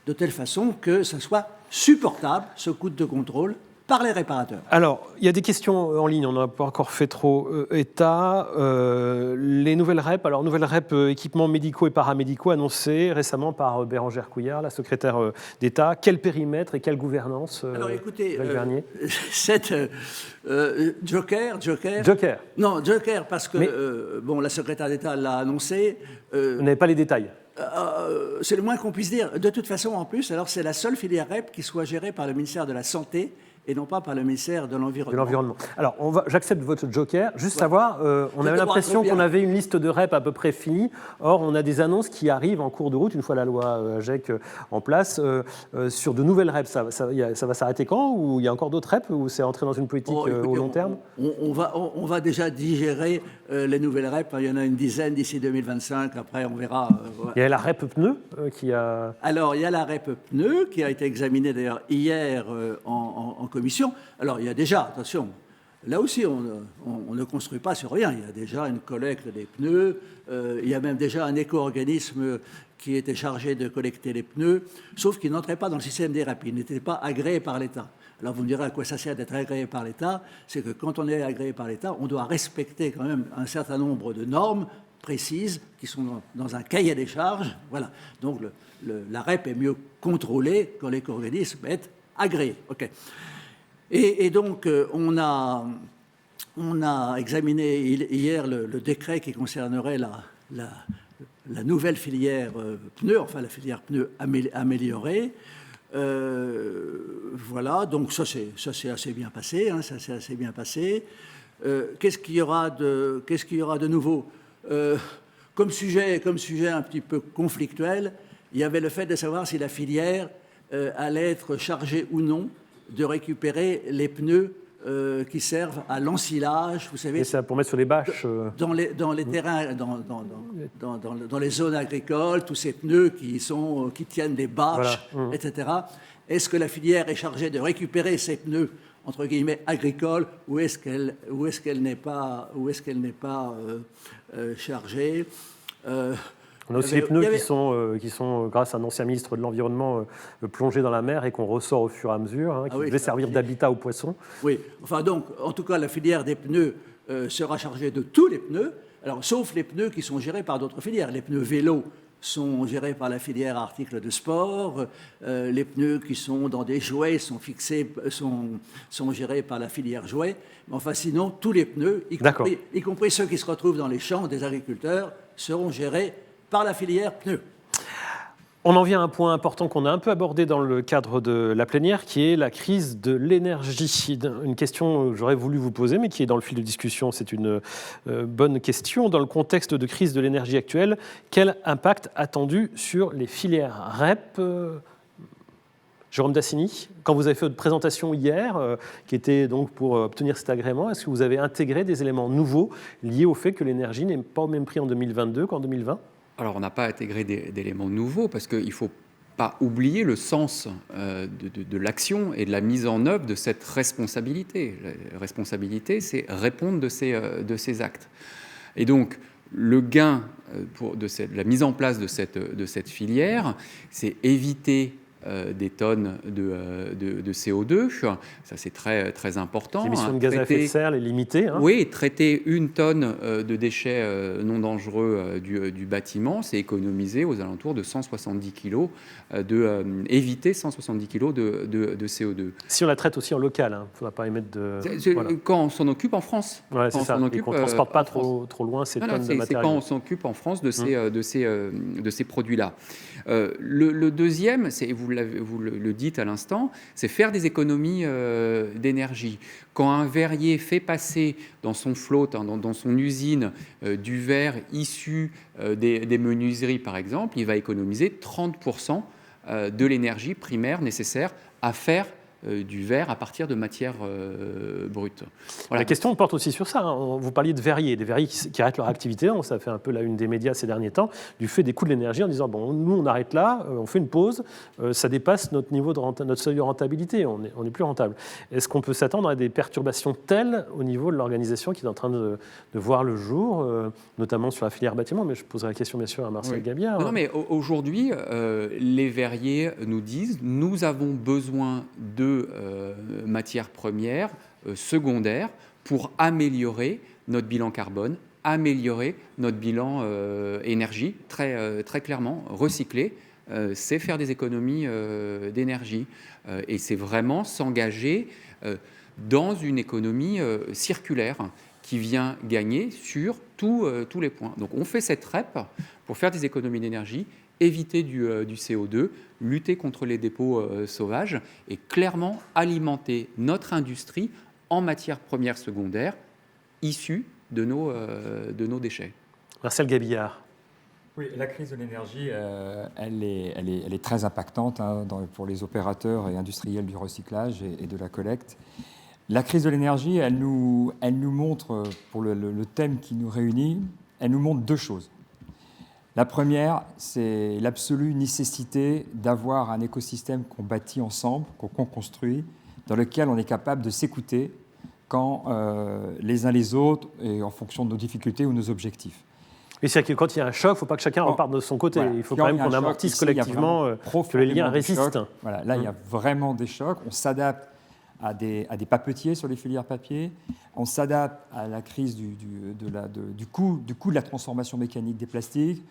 de telle façon que ça soit supportable, ce coût de contrôle, par les réparateurs. Alors, il y a des questions en ligne, on n'a pas encore fait trop état. Les nouvelles REP, alors nouvelles REP équipements médicaux et paramédicaux annoncées récemment par Bérangère Couillard, la secrétaire d'État. Quel périmètre et quelle gouvernance Alors écoutez, cette Joker. Non, Joker, parce que bon, la secrétaire d'État l'a annoncé. Vous n'avez pas les détails. C'est le moins qu'on puisse dire. De toute façon, en plus, alors c'est la seule filière REP qui soit gérée par le ministère de la Santé et non pas par le ministère de l'Environnement. Alors, j'accepte votre joker. Juste savoir, on avait l'impression qu'on avait une liste de REP à peu près finie. Or, on a des annonces qui arrivent en cours de route, une fois la loi AGEC en place, sur de nouvelles REP. Ça va s'arrêter quand? Ou il y a encore d'autres REP? Ou c'est entré dans une politique au long terme? On va déjà digérer les nouvelles REP. Il y en a une dizaine d'ici 2025. Après, on verra. Il y a la REP pneu qui a... Alors, il y a la REP pneu qui a été examinée d'ailleurs hier en commission. Alors, il y a déjà, attention, là aussi, on ne construit pas sur rien. Il y a déjà une collecte des pneus, il y a même déjà un éco-organisme qui était chargé de collecter les pneus, sauf qu'il n'entrait pas dans le système des REP, il n'était pas agréé par l'État. Alors, vous me direz à quoi ça sert d'être agréé par l'État? C'est que quand on est agréé par l'État, on doit respecter quand même un certain nombre de normes précises qui sont dans un cahier des charges. Voilà. Donc, la REP est mieux contrôlée quand l'éco-organisme est agréé. OK. Et donc, on a examiné hier le décret qui concernerait la nouvelle filière pneus, enfin la filière pneus améliorée. Voilà, donc ça c'est assez bien passé. Qu'est-ce qu'il y aura de nouveau comme sujet un petit peu conflictuel, il y avait le fait de savoir si la filière allait être chargée ou non de récupérer les pneus qui servent à l'ensilage, vous savez. Et ça pour mettre sur les bâches. Dans les terrains, dans les zones agricoles, tous ces pneus qui tiennent des bâches, voilà. Etc. Est-ce que la filière est chargée de récupérer ces pneus entre guillemets agricoles, ou est-ce qu'elle n'est pas chargée? On a aussi les pneus qui sont, grâce à un ancien ministre de l'Environnement, plongés dans la mer et qu'on ressort au fur et à mesure, qui devaient servir d'habitat aux poissons. Oui, enfin donc, en tout cas, la filière des pneus sera chargée de tous les pneus, alors, sauf les pneus qui sont gérés par d'autres filières. Les pneus vélos sont gérés par la filière articles de sport, les pneus qui sont dans des jouets sont gérés par la filière jouets, mais enfin sinon, tous les pneus, y compris ceux qui se retrouvent dans les champs des agriculteurs, seront gérés par la filière pneus. On en vient à un point important qu'on a un peu abordé dans le cadre de la plénière, qui est la crise de l'énergie. Une question que j'aurais voulu vous poser, mais qui est dans le fil de discussion. C'est une bonne question. Dans le contexte de crise de l'énergie actuelle, quel impact attendu sur les filières REP? Jérôme Dassini, quand vous avez fait votre présentation hier, qui était donc pour obtenir cet agrément, est-ce que vous avez intégré des éléments nouveaux liés au fait que l'énergie n'est pas au même prix en 2022 qu'en 2020? Alors, on n'a pas intégré d'éléments nouveaux parce qu'il ne faut pas oublier le sens de l'action et de la mise en œuvre de cette responsabilité. La responsabilité, c'est répondre de ces actes. Et donc, le gain de la mise en place de cette filière, c'est éviter des tonnes de CO2. Ça, c'est très, très important. Les émissions de gaz à effet de serre, les limitées. Hein. Oui, traiter 1 tonne de déchets non dangereux du bâtiment, c'est économiser aux alentours de 170 kg, éviter 170 kg de CO2. Si on la traite aussi en local, il ne faudra pas émettre de... Voilà. Quand on s'en occupe en France. Ouais, c'est ça, et qu'on ne transporte pas trop loin ces tonnes de matériel. C'est quand on s'occupe en France de ces produits-là. Le deuxième, vous le dites à l'instant, c'est faire des économies d'énergie. Quand un verrier fait passer dans son flotte, dans son usine, du verre issu des menuiseries, par exemple, il va économiser 30% de l'énergie primaire nécessaire à faire du verre à partir de matières brutes. Voilà. La question porte aussi sur ça. Hein. Vous parliez de verriers, des verriers qui arrêtent leur activité. Ça fait un peu la une des médias ces derniers temps, du fait des coûts de l'énergie, en disant bon, nous on arrête là, on fait une pause, ça dépasse notre niveau notre seuil de rentabilité, on est plus rentable. Est-ce qu'on peut s'attendre à des perturbations telles au niveau de l'organisation qui est en train de voir le jour, notamment sur la filière bâtiment? Mais je poserai la question bien sûr à Marcel Gabiard. Non, mais aujourd'hui, les verriers nous disent nous avons besoin de matières premières secondaires pour améliorer notre bilan carbone, améliorer notre bilan énergie, très, très clairement. Recycler, c'est faire des économies d'énergie et c'est vraiment s'engager dans une économie circulaire qui vient gagner sur tous les points. Donc on fait cette REP pour faire des économies d'énergie, éviter du CO2, lutter contre les dépôts sauvages et clairement alimenter notre industrie en matières premières secondaires issues de nos déchets. Marcel Gabillard. Oui, la crise de l'énergie, elle est très impactante pour les opérateurs et industriels du recyclage et de la collecte. La crise de l'énergie, elle nous montre, pour le thème qui nous réunit, elle nous montre 2 choses. La première, c'est l'absolue nécessité d'avoir un écosystème qu'on bâtit ensemble, qu'on construit, dans lequel on est capable de s'écouter quand les uns les autres, et en fonction de nos difficultés ou nos objectifs. Et c'est que quand il y a un choc, il ne faut pas que chacun reparte de son côté. Voilà. Il faut quand même qu'on amortisse collectivement, que les liens résistent. Voilà, là, il y a vraiment des chocs. On s'adapte à des papetiers sur les filières papier. On s'adapte à la crise du coût de la transformation mécanique des plastiques.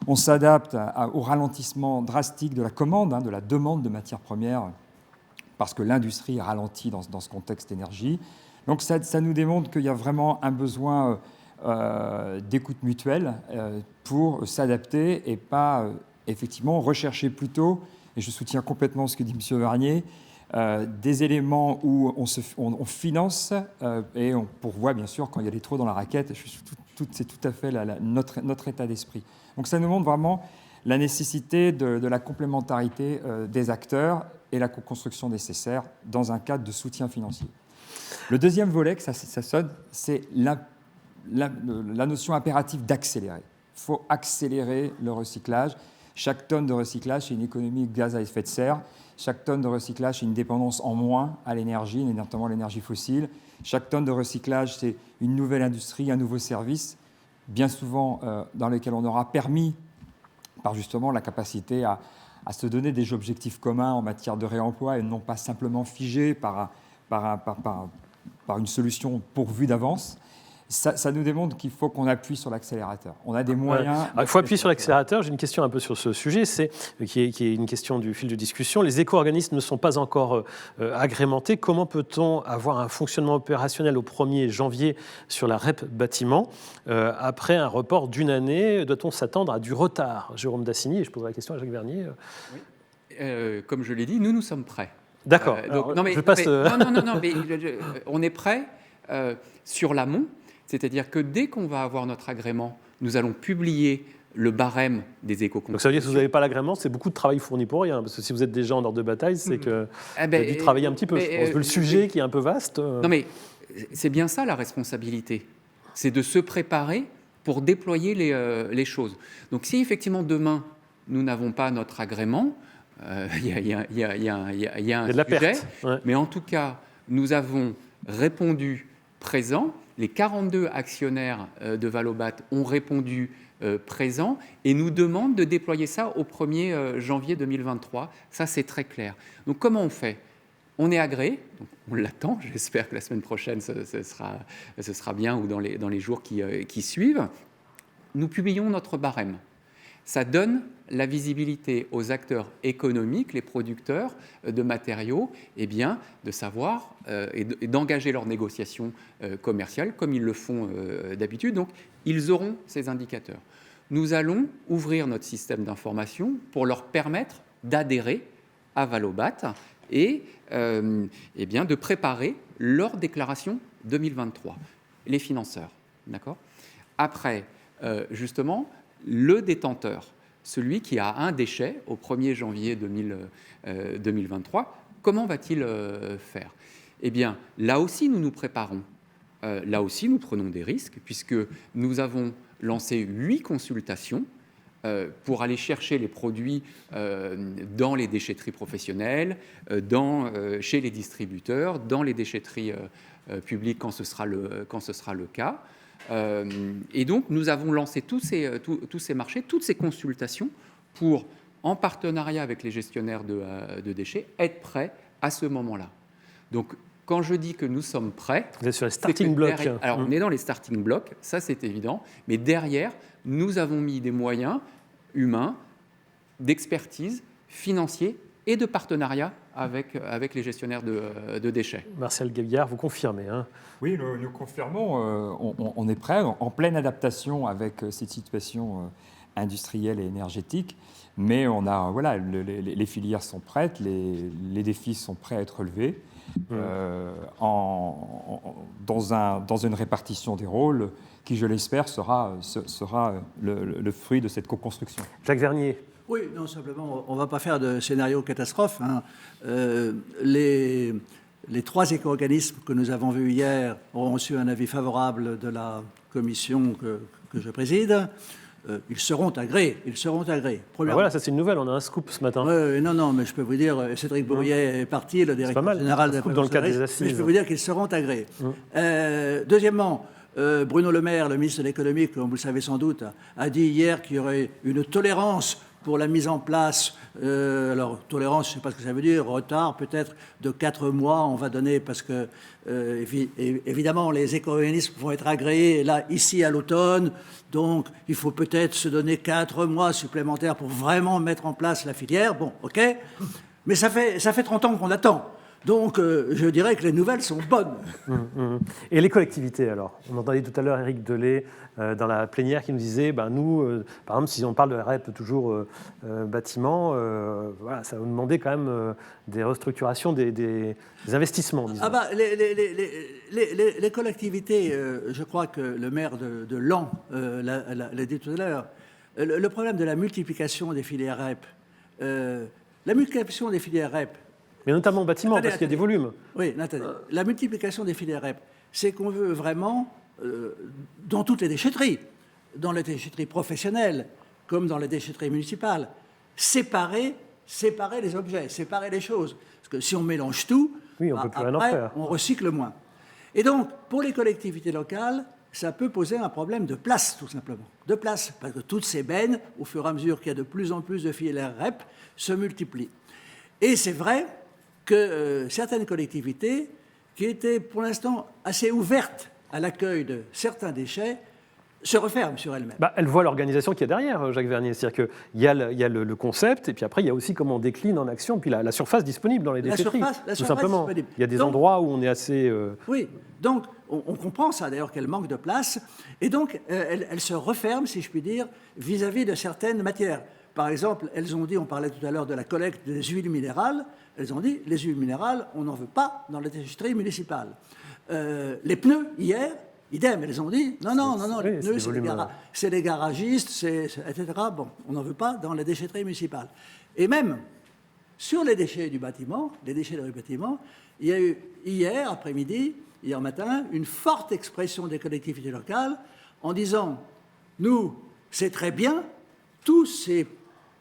On s'adapte au ralentissement drastique de la commande, de la demande de matières premières, parce que l'industrie ralentit dans ce contexte énergie. Donc ça nous démontre qu'il y a vraiment un besoin d'écoute mutuelle pour s'adapter et pas effectivement rechercher plutôt, et je soutiens complètement ce que dit M. Varnier, des éléments où on finance et on pourvoit bien sûr quand il y a des trous dans la raquette. C'est tout à fait notre état d'esprit. Donc ça nous montre vraiment la nécessité de la complémentarité des acteurs et la co-construction nécessaire dans un cadre de soutien financier. Le deuxième volet que ça sonne, c'est la notion impérative d'accélérer. Il faut accélérer le recyclage. Chaque tonne de recyclage, c'est une économie de gaz à effet de serre. Chaque tonne de recyclage, c'est une dépendance en moins à l'énergie, notamment l'énergie fossile. Chaque tonne de recyclage, c'est une nouvelle industrie, un nouveau service, bien souvent dans lequel on aura permis, par justement la capacité à se donner des objectifs communs en matière de réemploi et non pas simplement figés par une solution pourvue d'avance. Ça nous démontre qu'il faut qu'on appuie sur l'accélérateur. On a des moyens... Il faut appuyer sur l'accélérateur. J'ai une question un peu sur ce sujet, qui est une question du fil de discussion. Les éco-organismes ne sont pas encore agrémentés. Comment peut-on avoir un fonctionnement opérationnel au 1er janvier sur la REP bâtiment après un report d'1 année? Doit-on s'attendre à du retard? Jérôme Dassigny, et je poserai la question à Jacques Vernier. Oui. Comme je l'ai dit, nous sommes prêts. D'accord. On est prêts sur l'amont. C'est-à-dire que dès qu'on va avoir notre agrément, nous allons publier le barème des éco-contributions. Donc ça veut dire que si vous n'avez pas l'agrément, c'est beaucoup de travail fourni pour rien. Parce que si vous êtes déjà en ordre de bataille, c'est que vous avez dû travailler un petit peu. Je pense que le sujet qui est un peu vaste... Non mais c'est bien ça la responsabilité. C'est de se préparer pour déployer les choses. Donc si effectivement demain, nous n'avons pas notre agrément, il y a un sujet. Ouais. Mais en tout cas, nous avons répondu présent. Les 42 actionnaires de Valobat ont répondu présent et nous demande de déployer ça au 1er janvier 2023. Ça, c'est très clair. Donc, comment on fait ? On est agréé, donc on l'attend, j'espère que la semaine prochaine, ce sera bien ou dans les jours qui suivent. Nous publions notre barème. Ça donne la visibilité aux acteurs économiques, les producteurs de matériaux, eh bien, de savoir et d'engager leurs négociations commerciales comme ils le font d'habitude. Donc, ils auront ces indicateurs. Nous allons ouvrir notre système d'information pour leur permettre d'adhérer à Valobat et eh bien, de préparer leur déclaration 2023, les financeurs. D'accord ? Après, justement, le détenteur, celui qui a un déchet au 1er janvier 2023, comment va-t-il faire ? Eh bien, là aussi, nous nous préparons. Là aussi, nous prenons des risques, puisque nous avons lancé 8 consultations pour aller chercher les produits dans les déchetteries professionnelles, chez les distributeurs, dans les déchetteries publiques quand ce sera le cas. Et donc, nous avons lancé tous ces marchés, toutes ces consultations pour, en partenariat avec les gestionnaires de déchets, être prêts à ce moment-là. Donc, quand je dis que nous sommes prêts... Vous êtes sur les starting blocks. Alors, on est dans les starting blocks, ça c'est évident, mais derrière, nous avons mis des moyens humains, d'expertise, financiers et de partenariat avec les gestionnaires de déchets. Martial Gueillard, vous confirmez, hein ? Oui, nous confirmons, on est prêt, en pleine adaptation avec cette situation industrielle et énergétique, mais on a, voilà, les filières sont prêtes, les défis sont prêts à être relevés, dans une répartition des rôles qui, je l'espère, sera le fruit de cette co-construction. Jacques Vernier. Oui, non, simplement, on ne va pas faire de scénario catastrophe. Hein. Les 3 éco-organismes que nous avons vus hier ont reçu un avis favorable de la commission que je préside. Ils seront agréés. Voilà, ça c'est une nouvelle, on a un scoop ce matin. Non, mais je peux vous dire, Cédric Bourrier est parti, le directeur général de la dans le cadre des assises. Mais je peux vous dire qu'ils seront agréés. Deuxièmement, Bruno Le Maire, le ministre de l'économie, comme vous le savez sans doute, a dit hier qu'il y aurait une tolérance pour la mise en place, alors tolérance, je ne sais pas ce que ça veut dire, retard peut-être de 4 mois, on va donner, parce que évidemment les éco-organismes vont être agréés là, ici à l'automne, donc il faut peut-être se donner 4 mois supplémentaires pour vraiment mettre en place la filière, bon, ok, mais ça fait 30 ans qu'on attend. Donc, je dirais que les nouvelles sont bonnes. Et les collectivités, alors ? On entendait tout à l'heure Éric Delay dans la plénière qui nous disait, nous, par exemple, si on parle de REP toujours bâtiment, voilà, ça va nous demander quand même des restructurations, des investissements, disons. Les collectivités, je crois que le maire de Laon l'a dit tout à l'heure, le problème de la multiplication des filières REP, la multiplication des filières REP, mais notamment au bâtiment, parce qu'il y a des volumes. Oui, attendez. La multiplication des filières REP, c'est qu'on veut vraiment, dans toutes les déchetteries, dans les déchetteries professionnelles, comme dans les déchetteries municipales, séparer les objets, séparer les choses. Parce que si on mélange tout, oui, on peut plus rien en après, faire. On recycle moins. Et donc, pour les collectivités locales, ça peut poser un problème de place, tout simplement. De place, parce que toutes ces bennes, au fur et à mesure qu'il y a de plus en plus de filières REP, se multiplient. Et c'est vrai que certaines collectivités, qui étaient pour l'instant assez ouvertes à l'accueil de certains déchets, se referment sur elles-mêmes. Elles voient l'organisation qu'il y a derrière, Jacques Vernier. C'est-à-dire qu'il y a le concept, et puis après, il y a aussi comment on décline en action, puis la surface disponible dans les déchetteries. Tout simplement. Disponible. Il y a des endroits où on est assez... Oui, donc on comprend ça, d'ailleurs, qu'elle manque de place, et donc elle se referme, si je puis dire, vis-à-vis de certaines matières. Par exemple, elles ont dit, on parlait tout à l'heure de la collecte des huiles minérales, elles ont dit, les huiles minérales, on n'en veut pas dans les déchetteries municipales. Les pneus, hier, idem, elles ont dit, non, les pneus, c'est les garagistes, etc. Bon, on n'en veut pas dans les déchetteries municipales. Et même, sur les déchets du bâtiment, les déchets du bâtiment, il y a eu hier matin, une forte expression des collectivités locales en disant, nous, c'est très bien, tous ces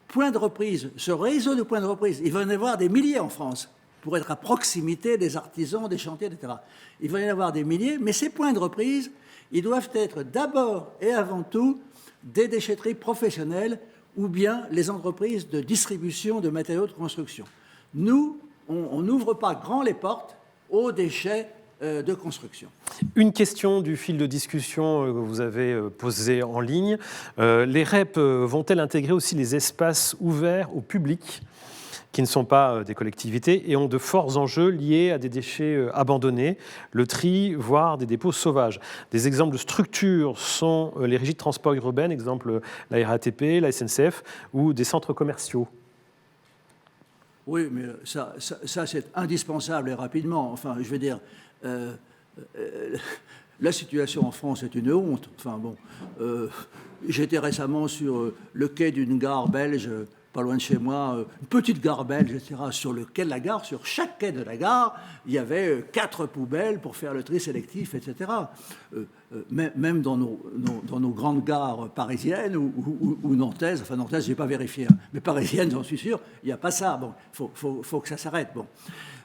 points de reprise, ce réseau de points de reprise, il va y en avoir des milliers en France, pour être à proximité des artisans, des chantiers, etc. Il va y en avoir des milliers, mais ces points de reprise, ils doivent être d'abord et avant tout des déchetteries professionnelles ou bien les entreprises de distribution de matériaux de construction. Nous, on n'ouvre pas grand les portes aux déchets de construction. Une question du fil de discussion que vous avez posée en ligne. Les REP vont-elles intégrer aussi les espaces ouverts au public qui ne sont pas des collectivités et ont de forts enjeux liés à des déchets abandonnés, le tri, voire des dépôts sauvages. Des exemples de structures sont les régies de transport urbaines, exemple la RATP, la SNCF, ou des centres commerciaux. Oui, mais ça c'est indispensable et rapidement. Enfin, je veux dire, la situation en France est une honte. Enfin bon, j'étais récemment sur le quai d'une gare belge, pas loin de chez moi, une petite gare belge, etc. Sur le quai de la gare, sur chaque quai de la gare, il y avait 4 poubelles pour faire le tri sélectif, etc. Même dans nos grandes gares parisiennes ou nantaises, enfin nantaises, je n'ai pas vérifié, hein, mais parisiennes, j'en suis sûr, il n'y a pas ça. Bon, faut que ça s'arrête. Bon.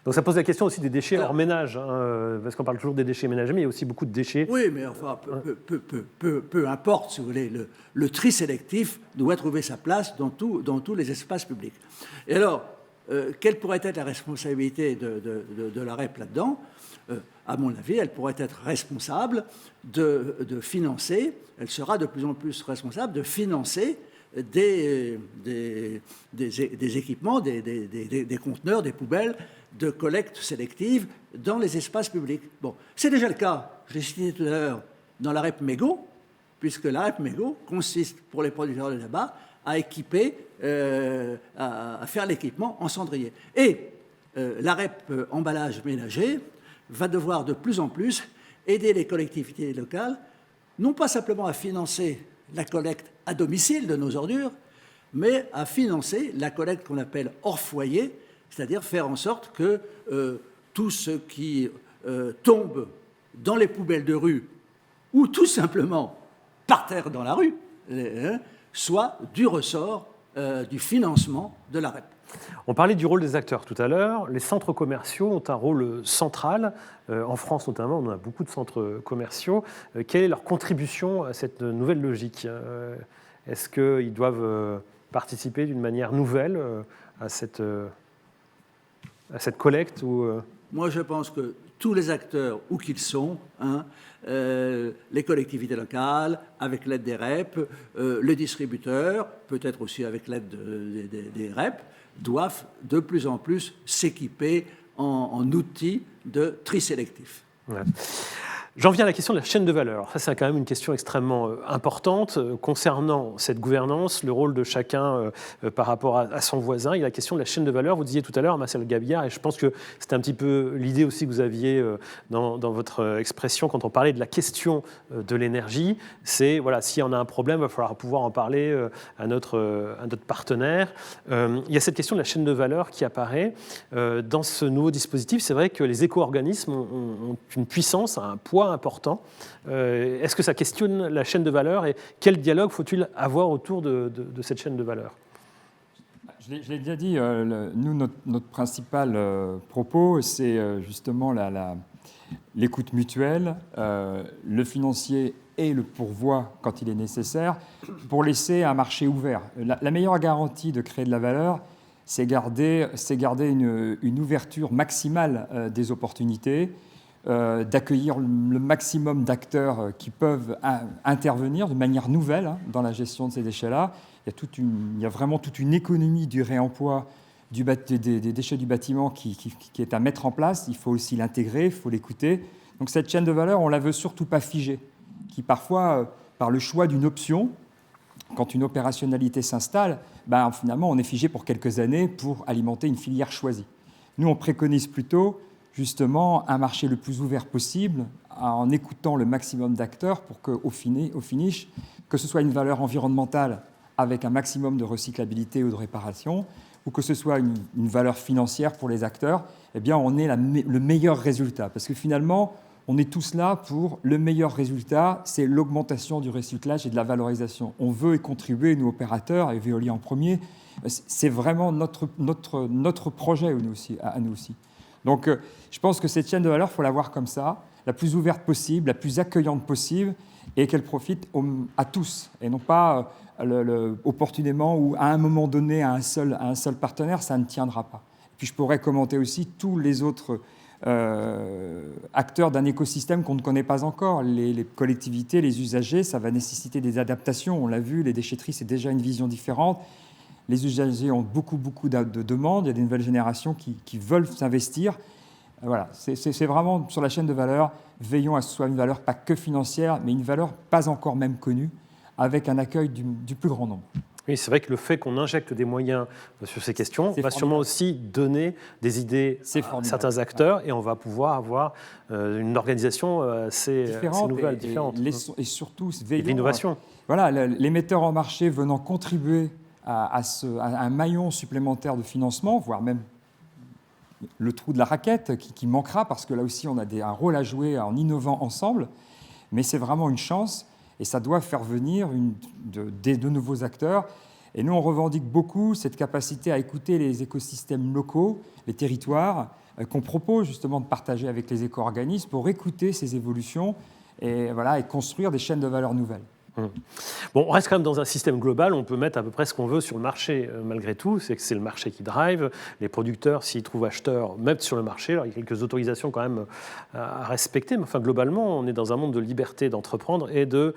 Donc ça pose la question aussi des déchets hors ménage, hein, parce qu'on parle toujours des déchets ménagers, mais il y a aussi beaucoup de déchets. Oui, mais enfin, peu importe, si vous voulez, le tri sélectif doit trouver sa place dans tous les espaces publics. Et alors, quelle pourrait être la responsabilité de la REP là-dedans ? À mon avis, elle pourrait être responsable de financer, elle sera de plus en plus responsable de financer des équipements, des conteneurs, des poubelles de collecte sélective dans les espaces publics. Bon, c'est déjà le cas, je l'ai cité tout à l'heure, dans la REP Mégot, puisque la REP Mégot consiste pour les producteurs de tabac à équiper, à faire l'équipement en cendrier. Et la REP emballage ménager va devoir de plus en plus aider les collectivités locales, non pas simplement à financer la collecte à domicile de nos ordures, mais à financer la collecte qu'on appelle hors foyer, c'est-à-dire faire en sorte que tout ce qui tombe dans les poubelles de rue ou tout simplement par terre dans la rue soit du ressort du financement de la REP. On parlait du rôle des acteurs tout à l'heure. Les centres commerciaux ont un rôle central. En France notamment, on a beaucoup de centres commerciaux. Quelle est leur contribution à cette nouvelle logique ? Est-ce qu'ils doivent participer d'une manière nouvelle à cette collecte ou Moi, je pense que tous les acteurs, où qu'ils sont, les collectivités locales, avec l'aide des REP, les distributeurs, peut-être aussi avec l'aide des REP, doivent de plus en plus s'équiper en outils de tri sélectif. Ouais. J'en viens à la question de la chaîne de valeur. Ça, c'est quand même une question extrêmement importante concernant cette gouvernance, le rôle de chacun par rapport à son voisin. Il y a la question de la chaîne de valeur. Vous disiez tout à l'heure, Marcel Gabillard, et je pense que c'était un petit peu l'idée aussi que vous aviez dans votre expression quand on parlait de la question de l'énergie. C'est, voilà, s'il y en a un problème, il va falloir pouvoir en parler à notre partenaire. Il y a cette question de la chaîne de valeur qui apparaît dans ce nouveau dispositif. C'est vrai que les éco-organismes ont une puissance, un poids important. Est-ce que ça questionne la chaîne de valeur et quel dialogue faut-il avoir autour de cette chaîne de valeur ? Je l'ai déjà dit, nous, notre principal propos, c'est justement l'écoute mutuelle, le financier et le pourvoi quand il est nécessaire, pour laisser un marché ouvert. La meilleure garantie de créer de la valeur, c'est garder une ouverture maximale des opportunités, d'accueillir le maximum d'acteurs qui peuvent intervenir de manière nouvelle dans la gestion de ces déchets-là. Il y a vraiment toute une économie du réemploi des déchets du bâtiment qui est à mettre en place. Il faut aussi l'intégrer, il faut l'écouter. Donc cette chaîne de valeur, on ne la veut surtout pas figée, qui parfois, par le choix d'une option, quand une opérationnalité s'installe, finalement on est figé pour quelques années pour alimenter une filière choisie. Nous, on préconise plutôt justement un marché le plus ouvert possible en écoutant le maximum d'acteurs pour qu'au finish, que ce soit une valeur environnementale avec un maximum de recyclabilité ou de réparation, ou que ce soit une valeur financière pour les acteurs, eh bien on ait le meilleur résultat. Parce que finalement, on est tous là pour le meilleur résultat, c'est l'augmentation du recyclage et de la valorisation. On veut y contribuer, nous opérateurs, et Veolia en premier, c'est vraiment notre projet à nous aussi. Donc, je pense que cette chaîne de valeur, il faut la voir comme ça, la plus ouverte possible, la plus accueillante possible, et qu'elle profite à tous, et non pas opportunément ou à un moment donné à un seul partenaire, ça ne tiendra pas. Puis je pourrais commenter aussi tous les autres acteurs d'un écosystème qu'on ne connaît pas encore. Les collectivités, les usagers, ça va nécessiter des adaptations. On l'a vu, les déchetteries, c'est déjà une vision différente. Les usagers ont beaucoup de demandes. Il y a des nouvelles générations qui veulent s'investir. Voilà, c'est vraiment sur la chaîne de valeur, veillons à ce que ce soit une valeur pas que financière, mais une valeur pas encore même connue, avec un accueil du plus grand nombre. Oui, c'est vrai que le fait qu'on injecte des moyens sur ces questions va sûrement aussi donner des idées à certains acteurs, et on va pouvoir avoir une organisation assez nouvelle, différente. Et surtout, veillons l'innovation. Voilà, les metteurs en marché venant contribuer à un maillon supplémentaire de financement, voire même le trou de la raquette qui manquera, parce que là aussi, on a un rôle à jouer en innovant ensemble. Mais c'est vraiment une chance, et ça doit faire venir de nouveaux acteurs. Et nous, on revendique beaucoup cette capacité à écouter les écosystèmes locaux, les territoires, qu'on propose justement de partager avec les éco-organismes pour écouter ces évolutions et construire des chaînes de valeur nouvelles. Bon, on reste quand même dans un système global, on peut mettre à peu près ce qu'on veut sur le marché malgré tout, c'est que c'est le marché qui drive, les producteurs s'ils trouvent acheteurs mettent sur le marché, alors il y a quelques autorisations quand même à respecter, mais enfin globalement on est dans un monde de liberté d'entreprendre et de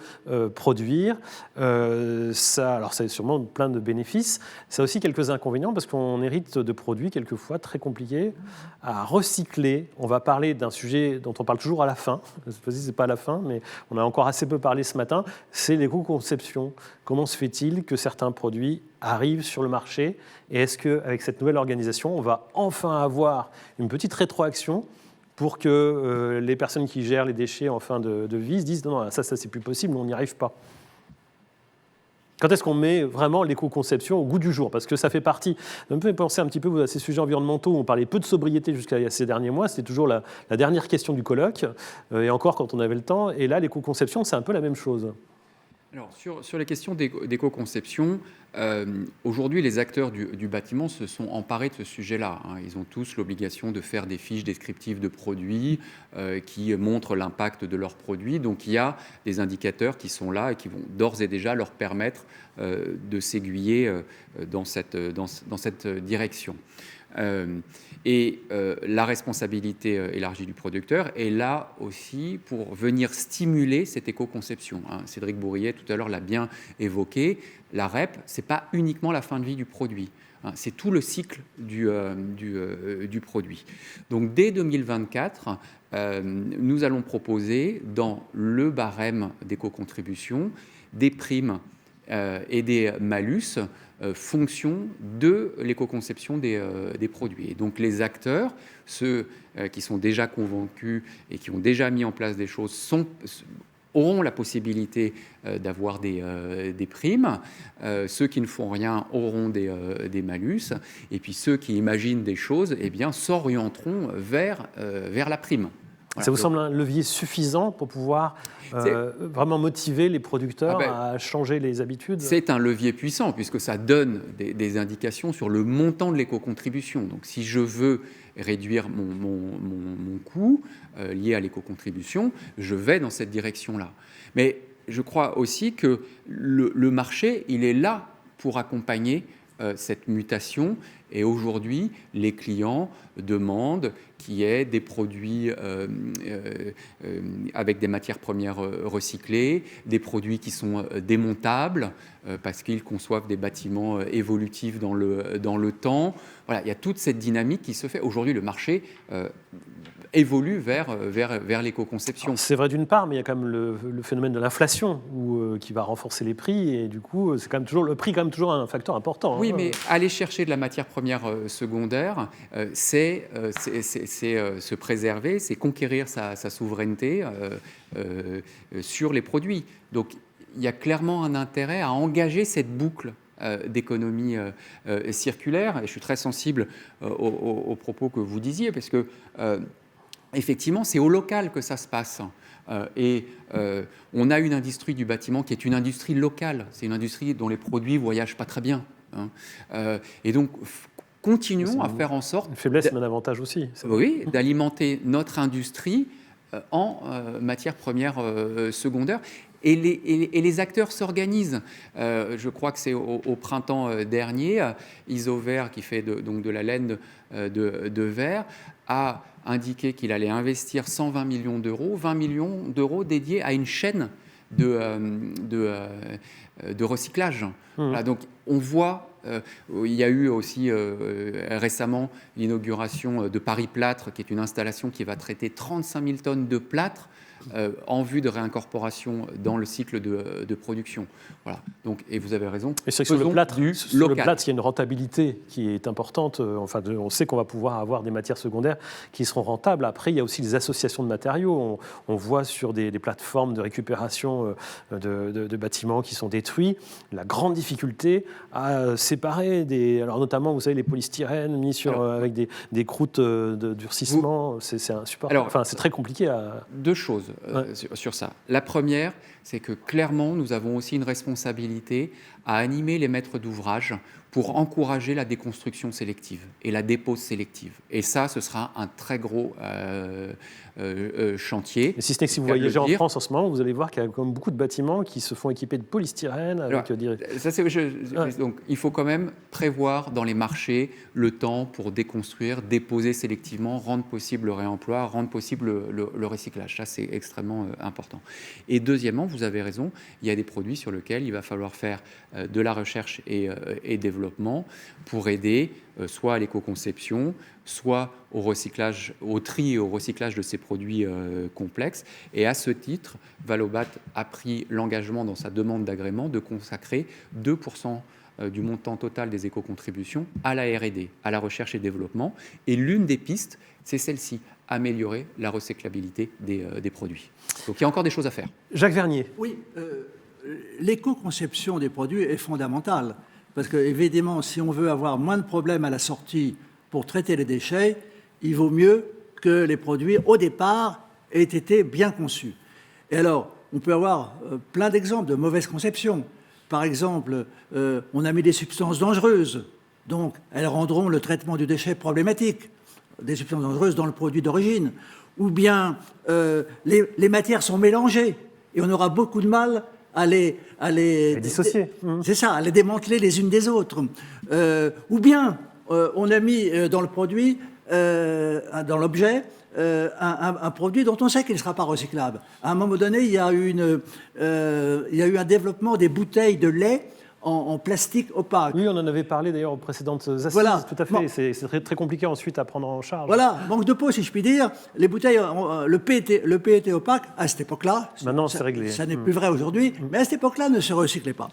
produire, alors ça a sûrement plein de bénéfices, ça a aussi quelques inconvénients parce qu'on hérite de produits quelquefois très compliqués à recycler. On va parler d'un sujet dont on parle toujours à la fin, je ne sais pas si c'est pas à la fin, mais on a encore assez peu parlé ce matin, c'est l'éco-conception. Comment se fait-il que certains produits arrivent sur le marché? Et est-ce qu'avec cette nouvelle organisation, on va enfin avoir une petite rétroaction pour que les personnes qui gèrent les déchets en fin de vie se disent « Non, ça c'est plus possible, on n'y arrive pas ». Quand est-ce qu'on met vraiment l'éco-conception au goût du jour? Parce que ça fait partie... On peut penser un petit peu à ces sujets environnementaux où on parlait peu de sobriété jusqu'à ces derniers mois. C'était toujours la dernière question du colloque, et encore quand on avait le temps. Et là, l'éco-conception, c'est un peu la même chose. Alors, sur les questions d'éco-conception, aujourd'hui, les acteurs du bâtiment se sont emparés de ce sujet-là. Ils ont tous l'obligation de faire des fiches descriptives de produits qui montrent l'impact de leurs produits. Donc, il y a des indicateurs qui sont là et qui vont d'ores et déjà leur permettre de s'aiguiller dans cette direction. La responsabilité élargie du producteur est là aussi pour venir stimuler cette éco-conception. Cédric Bourrier, tout à l'heure, l'a bien évoqué. La REP, ce n'est pas uniquement la fin de vie du produit. C'est tout le cycle du produit. Donc, dès 2024, nous allons proposer dans le barème d'éco-contribution des primes et des malus fonction de l'éco-conception des produits. Et donc les acteurs, ceux qui sont déjà convaincus et qui ont déjà mis en place des choses, auront la possibilité d'avoir des primes. Ceux qui ne font rien auront des malus. Et puis ceux qui imaginent des choses, eh bien, s'orienteront vers la prime. Voilà. Ça vous semble un levier suffisant pour pouvoir vraiment motiver les producteurs à changer les habitudes? C'est un levier puissant puisque ça donne des indications sur le montant de l'éco-contribution. Donc si je veux réduire mon coût lié à l'éco-contribution, je vais dans cette direction-là. Mais je crois aussi que le marché, il est là pour accompagner cette mutation. Et aujourd'hui, les clients demandent qu'il y ait des produits avec des matières premières recyclées, des produits qui sont démontables parce qu'ils conçoivent des bâtiments évolutifs dans le temps. Voilà, il y a toute cette dynamique qui se fait. Aujourd'hui, le marché évolue vers l'éco-conception. C'est vrai d'une part, mais il y a quand même le phénomène de l'inflation qui va renforcer les prix et du coup, c'est quand même toujours, le prix est quand même toujours un facteur important. Oui, mais aller chercher de la matière première secondaire, c'est se préserver, c'est conquérir sa souveraineté sur les produits. Donc, il y a clairement un intérêt à engager cette boucle d'économie circulaire. Et je suis très sensible aux propos que vous disiez, parce que effectivement, c'est au local que ça se passe. On a une industrie du bâtiment qui est une industrie locale. C'est une industrie dont les produits ne voyagent pas très bien. Et donc, continuons à faire en sorte Une faiblesse, mais un avantage aussi. oui, d'alimenter notre industrie en matières premières secondaires. Et les acteurs s'organisent. Je crois que c'est au printemps dernier, Isover, qui fait donc de la laine de verre, a indiqué qu'il allait investir 120 millions d'euros, 20 millions d'euros dédiés à une chaîne de recyclage. Voilà, donc on voit, il y a eu aussi récemment l'inauguration de Paris Plâtre, qui est une installation qui va traiter 35 000 tonnes de plâtre en vue de réincorporation dans le cycle de production. Voilà. Donc, et vous avez raison. Et c'est que sur le plâtre, il y a une rentabilité qui est importante. Enfin, on sait qu'on va pouvoir avoir des matières secondaires qui seront rentables. Après, il y a aussi les associations de matériaux. On voit sur des plateformes de récupération de bâtiments qui sont détruits la grande difficulté à séparer alors notamment, vous savez, les polystyrènes mis avec des croûtes de durcissement. C'est insupportable. Enfin, c'est très compliqué à... Deux choses sur ça. La première, c'est que clairement, nous avons aussi une responsabilité à animer les maîtres d'ouvrage pour encourager la déconstruction sélective et la dépose sélective. Et ça, ce sera un très gros chantier. Et si ce n'est que si vous voyagez en France en ce moment, vous allez voir qu'il y a comme beaucoup de bâtiments qui se font équiper de polystyrène. Donc, il faut quand même prévoir dans les marchés le temps pour déconstruire, déposer sélectivement, rendre possible le réemploi, rendre possible le recyclage. Ça, c'est extrêmement important. Et deuxièmement, vous avez raison, il y a des produits sur lesquels il va falloir faire de la recherche et développement pour aider soit à l'éco-conception, soit au recyclage, au tri et au recyclage de ces produits complexes. Et à ce titre, Valobat a pris l'engagement dans sa demande d'agrément de consacrer 2% du montant total des éco-contributions à la R&D, à la recherche et développement. Et l'une des pistes, c'est celle-ci, améliorer la recyclabilité des produits. Donc il y a encore des choses à faire. Jacques Vernier. Oui, l'éco-conception des produits est fondamentale. Parce que, évidemment, si on veut avoir moins de problèmes à la sortie pour traiter les déchets, il vaut mieux que les produits, au départ, aient été bien conçus. Et alors, on peut avoir plein d'exemples de mauvaise conception. Par exemple, on a mis des substances dangereuses, donc elles rendront le traitement du déchet problématique, des substances dangereuses dans le produit d'origine. Ou bien, les matières sont mélangées, et on aura beaucoup de mal à les dissocier. C'est ça, à les démanteler les unes des autres. Ou bien, on a mis dans le produit, dans l'objet, un produit dont on sait qu'il ne sera pas recyclable. À un moment donné, il y a eu un développement des bouteilles de lait en plastique opaque. Oui, on en avait parlé d'ailleurs aux précédentes assises, voilà. Tout à fait. Bon. C'est très, très compliqué ensuite à prendre en charge. Voilà, manque de peau, si je puis dire. Les bouteilles, le PET opaque, à cette époque-là, maintenant c'est réglé. Ça n'est plus vrai aujourd'hui, mais à cette époque-là, ne se recyclait pas.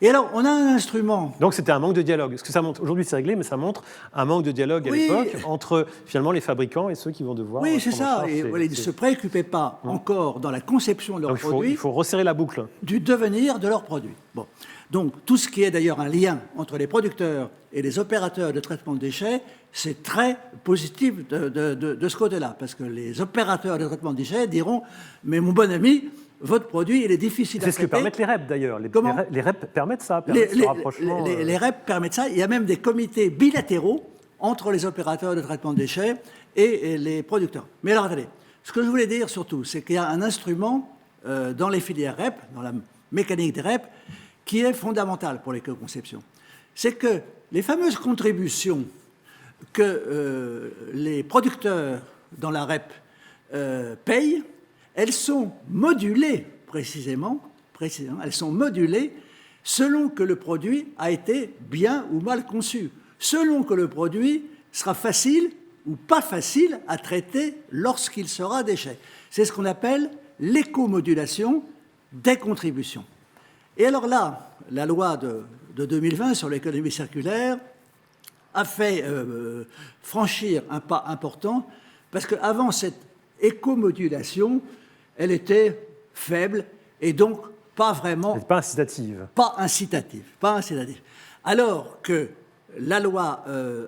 Et alors, on a un instrument. Donc c'était un manque de dialogue. Ce que ça montre, aujourd'hui c'est réglé, mais ça montre un manque de dialogue à l'époque entre finalement les fabricants et ceux qui vont devoir. Oui, c'est ça. Et voilà, ils ne se préoccupaient pas encore dans la conception de leurs produits. Il faut resserrer la boucle. Du devenir de leurs produits. Bon. Donc, tout ce qui est d'ailleurs un lien entre les producteurs et les opérateurs de traitement de déchets, c'est très positif de ce côté-là. Parce que les opérateurs de traitement de déchets diront « Mais mon bon ami, votre produit, il est difficile à traiter. » C'est ce que permettent les REP d'ailleurs. Les REP permettent ça, ce rapprochement. Les REP permettent ça. Il y a même des comités bilatéraux entre les opérateurs de traitement de déchets et les producteurs. Mais alors, attendez. Ce que je voulais dire surtout, c'est qu'il y a un instrument dans les filières REP, dans la mécanique des REP, qui est fondamental pour l'éco-conception. C'est que les fameuses contributions que les producteurs dans la REP payent, elles sont modulées précisément, elles sont modulées selon que le produit a été bien ou mal conçu, selon que le produit sera facile ou pas facile à traiter lorsqu'il sera déchet. C'est ce qu'on appelle l'éco-modulation des contributions. Et alors là, la loi de 2020 sur l'économie circulaire a fait franchir un pas important, parce qu'avant cette éco-modulation, elle était faible et donc pas vraiment... Pas incitative. Pas incitative. Alors que la loi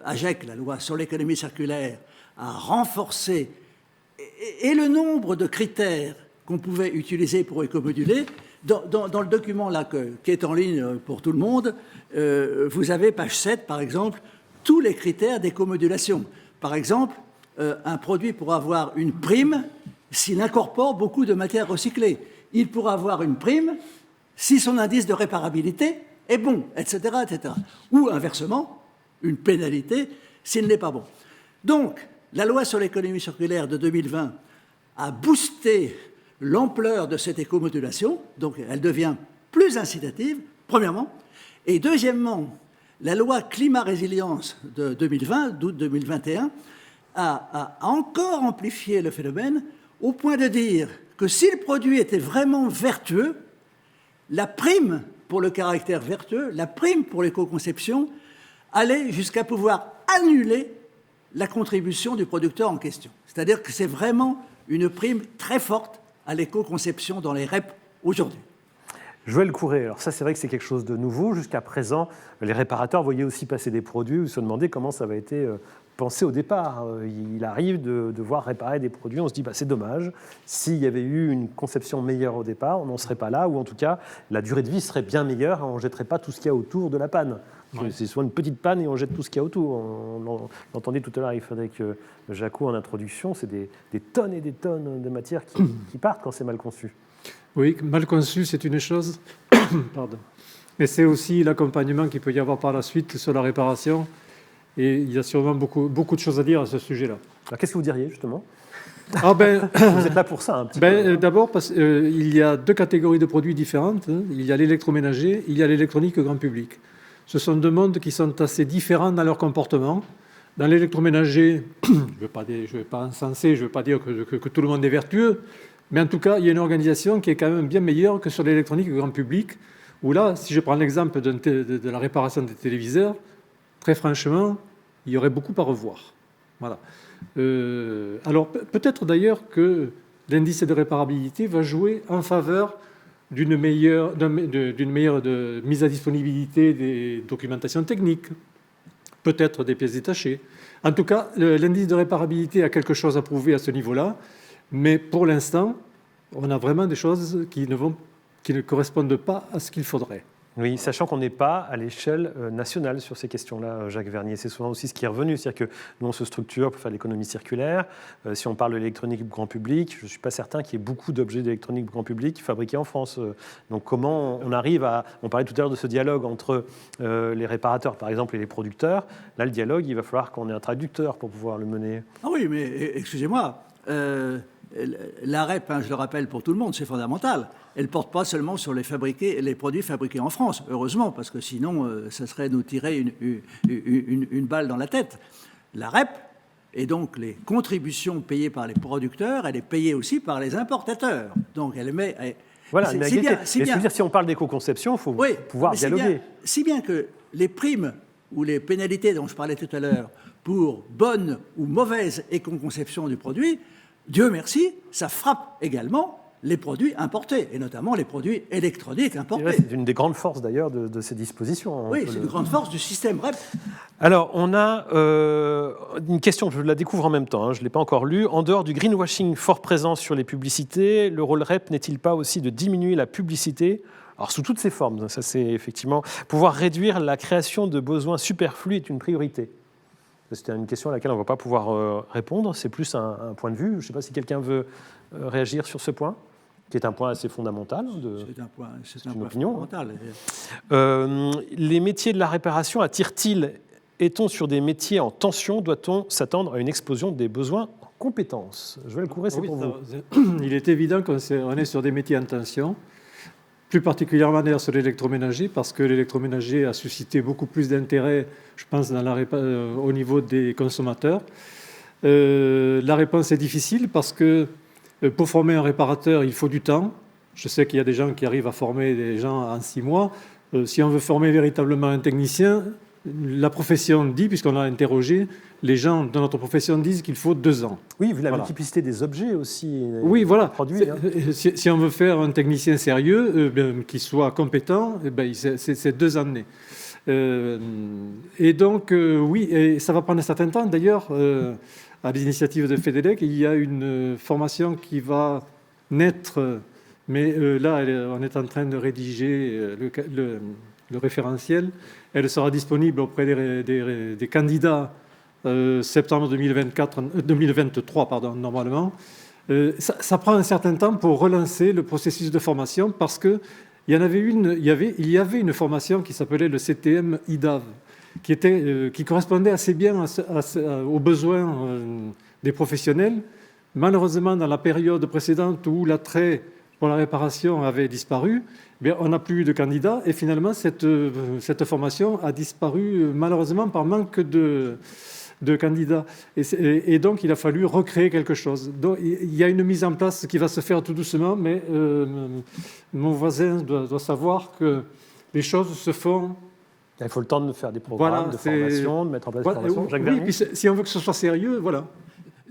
AGEC, la loi sur l'économie circulaire, a renforcé et le nombre de critères qu'on pouvait utiliser pour éco-moduler. Dans le document là, qui est en ligne pour tout le monde, vous avez, page 7, par exemple, tous les critères d'éco-modulation. Par exemple, un produit pourra avoir une prime s'il incorpore beaucoup de matières recyclées. Il pourra avoir une prime si son indice de réparabilité est bon, etc., etc. Ou inversement, une pénalité s'il n'est pas bon. Donc, la loi sur l'économie circulaire de 2020 a boosté l'ampleur de cette éco-modulation, donc elle devient plus incitative, premièrement. Et deuxièmement, la loi climat-résilience de 2020, d'août 2021, a encore amplifié le phénomène au point de dire que si le produit était vraiment vertueux, la prime pour le caractère vertueux, la prime pour l'éco-conception, allait jusqu'à pouvoir annuler la contribution du producteur en question. C'est-à-dire que c'est vraiment une prime très forte à l'éco-conception dans les REP aujourd'hui. Joël Courret, alors ça c'est vrai que c'est quelque chose de nouveau. Jusqu'à présent, les réparateurs voyaient aussi passer des produits ou se demandaient comment ça avait été pensé au départ. Il arrive de devoir réparer des produits, on se dit c'est dommage, s'il y avait eu une conception meilleure au départ, on n'en serait pas là, ou en tout cas la durée de vie serait bien meilleure, on ne jetterait pas tout ce qu'il y a autour de la panne. Ouais. C'est souvent une petite panne et on jette tout ce qu'il y a autour. On l'entendait tout à l'heure avec Frédéric Jacot en introduction, c'est des tonnes et des tonnes de matière qui partent quand c'est mal conçu. Oui, mal conçu, c'est une chose. Pardon. Mais c'est aussi l'accompagnement qu'il peut y avoir par la suite sur la réparation. Et il y a sûrement beaucoup de choses à dire à ce sujet-là. Alors, qu'est-ce que vous diriez, justement ? Vous êtes là pour ça, un petit peu. D'abord, il y a deux catégories de produits différentes. Il y a l'électroménager, il y a l'électronique grand public. Ce sont deux mondes qui sont assez différents dans leur comportement. Dans l'électroménager, je ne vais pas encenser, je ne veux pas dire que tout le monde est vertueux, mais en tout cas, il y a une organisation qui est quand même bien meilleure que sur l'électronique grand public, où là, si je prends l'exemple de la réparation des téléviseurs, très franchement, il y aurait beaucoup à revoir. Voilà. Alors, peut-être d'ailleurs que l'indice de réparabilité va jouer en faveur d'une meilleure mise à disponibilité des documentations techniques, peut-être des pièces détachées. En tout cas, l'indice de réparabilité a quelque chose à prouver à ce niveau-là, mais pour l'instant, on a vraiment des choses qui ne correspondent pas à ce qu'il faudrait. Oui, sachant qu'on n'est pas à l'échelle nationale sur ces questions-là, Jacques Vernier. C'est souvent aussi ce qui est revenu. C'est-à-dire que nous, on se structure pour faire l'économie circulaire. Si on parle de l'électronique grand public, je ne suis pas certain qu'il y ait beaucoup d'objets d'électronique grand public fabriqués en France. Donc comment on arrive à... On parlait tout à l'heure de ce dialogue entre les réparateurs, par exemple, et les producteurs. Là, le dialogue, il va falloir qu'on ait un traducteur pour pouvoir le mener. Ah oui, mais excusez-moi, la REP, je le rappelle pour tout le monde, c'est fondamental. Elle ne porte pas seulement sur les produits fabriqués en France, heureusement, parce que sinon, ça serait nous tirer une balle dans la tête. La REP, et donc les contributions payées par les producteurs, elle est payée aussi par les importateurs. Donc elle met... Voilà, mais si on parle d'éco-conception, il faut pouvoir dialoguer. Si bien que les primes ou les pénalités dont je parlais tout à l'heure pour bonne ou mauvaise éco-conception du produit, Dieu merci, ça frappe également les produits importés, et notamment les produits électroniques importés. C'est une des grandes forces d'ailleurs de ces dispositions. Oui, c'est une grande force du système REP. Alors, on a une question, je la découvre en même temps, je ne l'ai pas encore lue. En dehors du greenwashing fort présent sur les publicités, le rôle REP n'est-il pas aussi de diminuer la publicité ? Alors, sous toutes ses formes, ça c'est effectivement... Pouvoir réduire la création de besoins superflus est une priorité. C'était une question à laquelle on ne va pas pouvoir répondre, c'est plus un point de vue. Je ne sais pas si quelqu'un veut réagir sur ce point, qui est un point assez fondamental. C'est un point fondamental. Les métiers de la réparation attirent-ils ? Est-on sur des métiers en tension ? Doit-on s'attendre à une explosion des besoins en compétences ? Joël Courret, c'est pour vous. Il est évident qu'on est sur des métiers en tension, plus particulièrement d'ailleurs sur l'électroménager, parce que l'électroménager a suscité beaucoup plus d'intérêt, je pense, au niveau des consommateurs. La réponse est difficile parce que pour former un réparateur, il faut du temps. Je sais qu'il y a des gens qui arrivent à former des gens en 6 mois. Si on veut former véritablement un technicien, la profession dit, puisqu'on a interrogé, les gens de notre profession disent qu'il faut 2 ans. Oui, vu la multiplicité des objets aussi. Oui, voilà. Produits, si on veut faire un technicien sérieux, qui soit compétent, c'est 2 années. Et donc, oui, et ça va prendre un certain temps. D'ailleurs, à l'initiative de FEDELEC, il y a une formation qui va naître, mais là, on est en train de rédiger le référentiel. Elle sera disponible auprès des candidats septembre 2023, normalement. Ça prend un certain temps pour relancer le processus de formation parce qu'il y avait une formation qui s'appelait le CTM IDAV, qui correspondait assez bien aux besoins des professionnels. Malheureusement, dans la période précédente où l'attrait pour la réparation avait disparu, on n'a plus eu de candidats et finalement cette formation a disparu malheureusement par manque de candidats. Et donc, il a fallu recréer quelque chose. Donc, il y a une mise en place qui va se faire tout doucement, mais mon voisin doit savoir que les choses se font. Il faut le temps de faire des programmes de formation, de mettre en place des formations. Jacques Oui, puis si on veut que ce soit sérieux, voilà.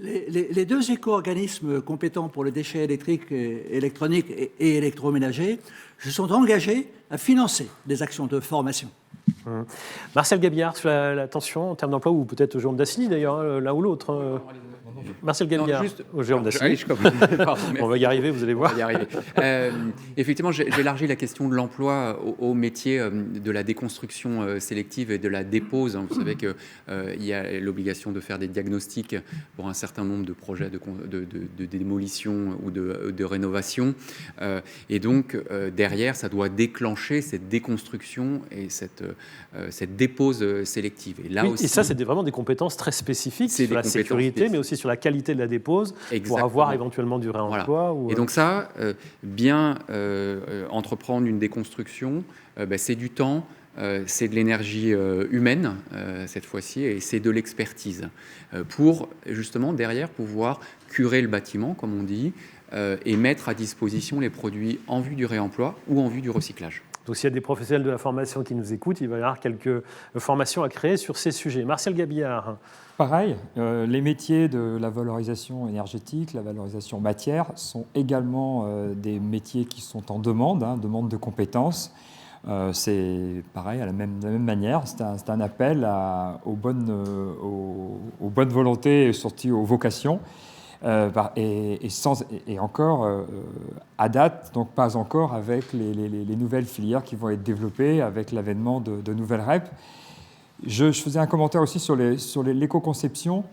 Les deux éco-organismes compétents pour le déchet électrique, électronique et électroménager se sont engagés à financer des actions de formation. Martial Gabillard, sur la tension en termes d'emploi, ou peut-être Jérôme Dassigny d'ailleurs, l'un ou l'autre. Martial Gabillard, Jérôme Dassigny. On va y arriver, vous allez voir. On va y arriver. Effectivement, j'élargis la question de l'emploi au métier de la déconstruction sélective et de la dépose. Vous savez qu'il y a l'obligation de faire des diagnostics pour un certain nombre de projets de démolition ou de rénovation. Et donc, derrière, ça doit déclencher cette déconstruction et cette dépose sélective. Et là aussi, et ça, c'est vraiment des compétences très spécifiques sur la sécurité, mais aussi sur la qualité de la dépose. Exactement. Pour avoir éventuellement du réemploi. Voilà. Et donc ça, bien entreprendre une déconstruction, c'est du temps, c'est de l'énergie humaine cette fois-ci, et c'est de l'expertise pour justement derrière pouvoir curer le bâtiment, comme on dit, et mettre à disposition les produits en vue du réemploi ou en vue du recyclage. Donc s'il y a des professionnels de la formation qui nous écoutent, il va y avoir quelques formations à créer sur ces sujets. Martial Gabillard. Pareil, les métiers de la valorisation énergétique, la valorisation matière sont également des métiers qui sont en demande, demande de compétences. C'est pareil, de la même manière, c'est un appel aux bonnes volontés et surtout aux vocations. Et encore à date, donc pas encore avec les nouvelles filières qui vont être développées avec l'avènement de nouvelles REP. Je faisais un commentaire aussi sur l'éco-conception.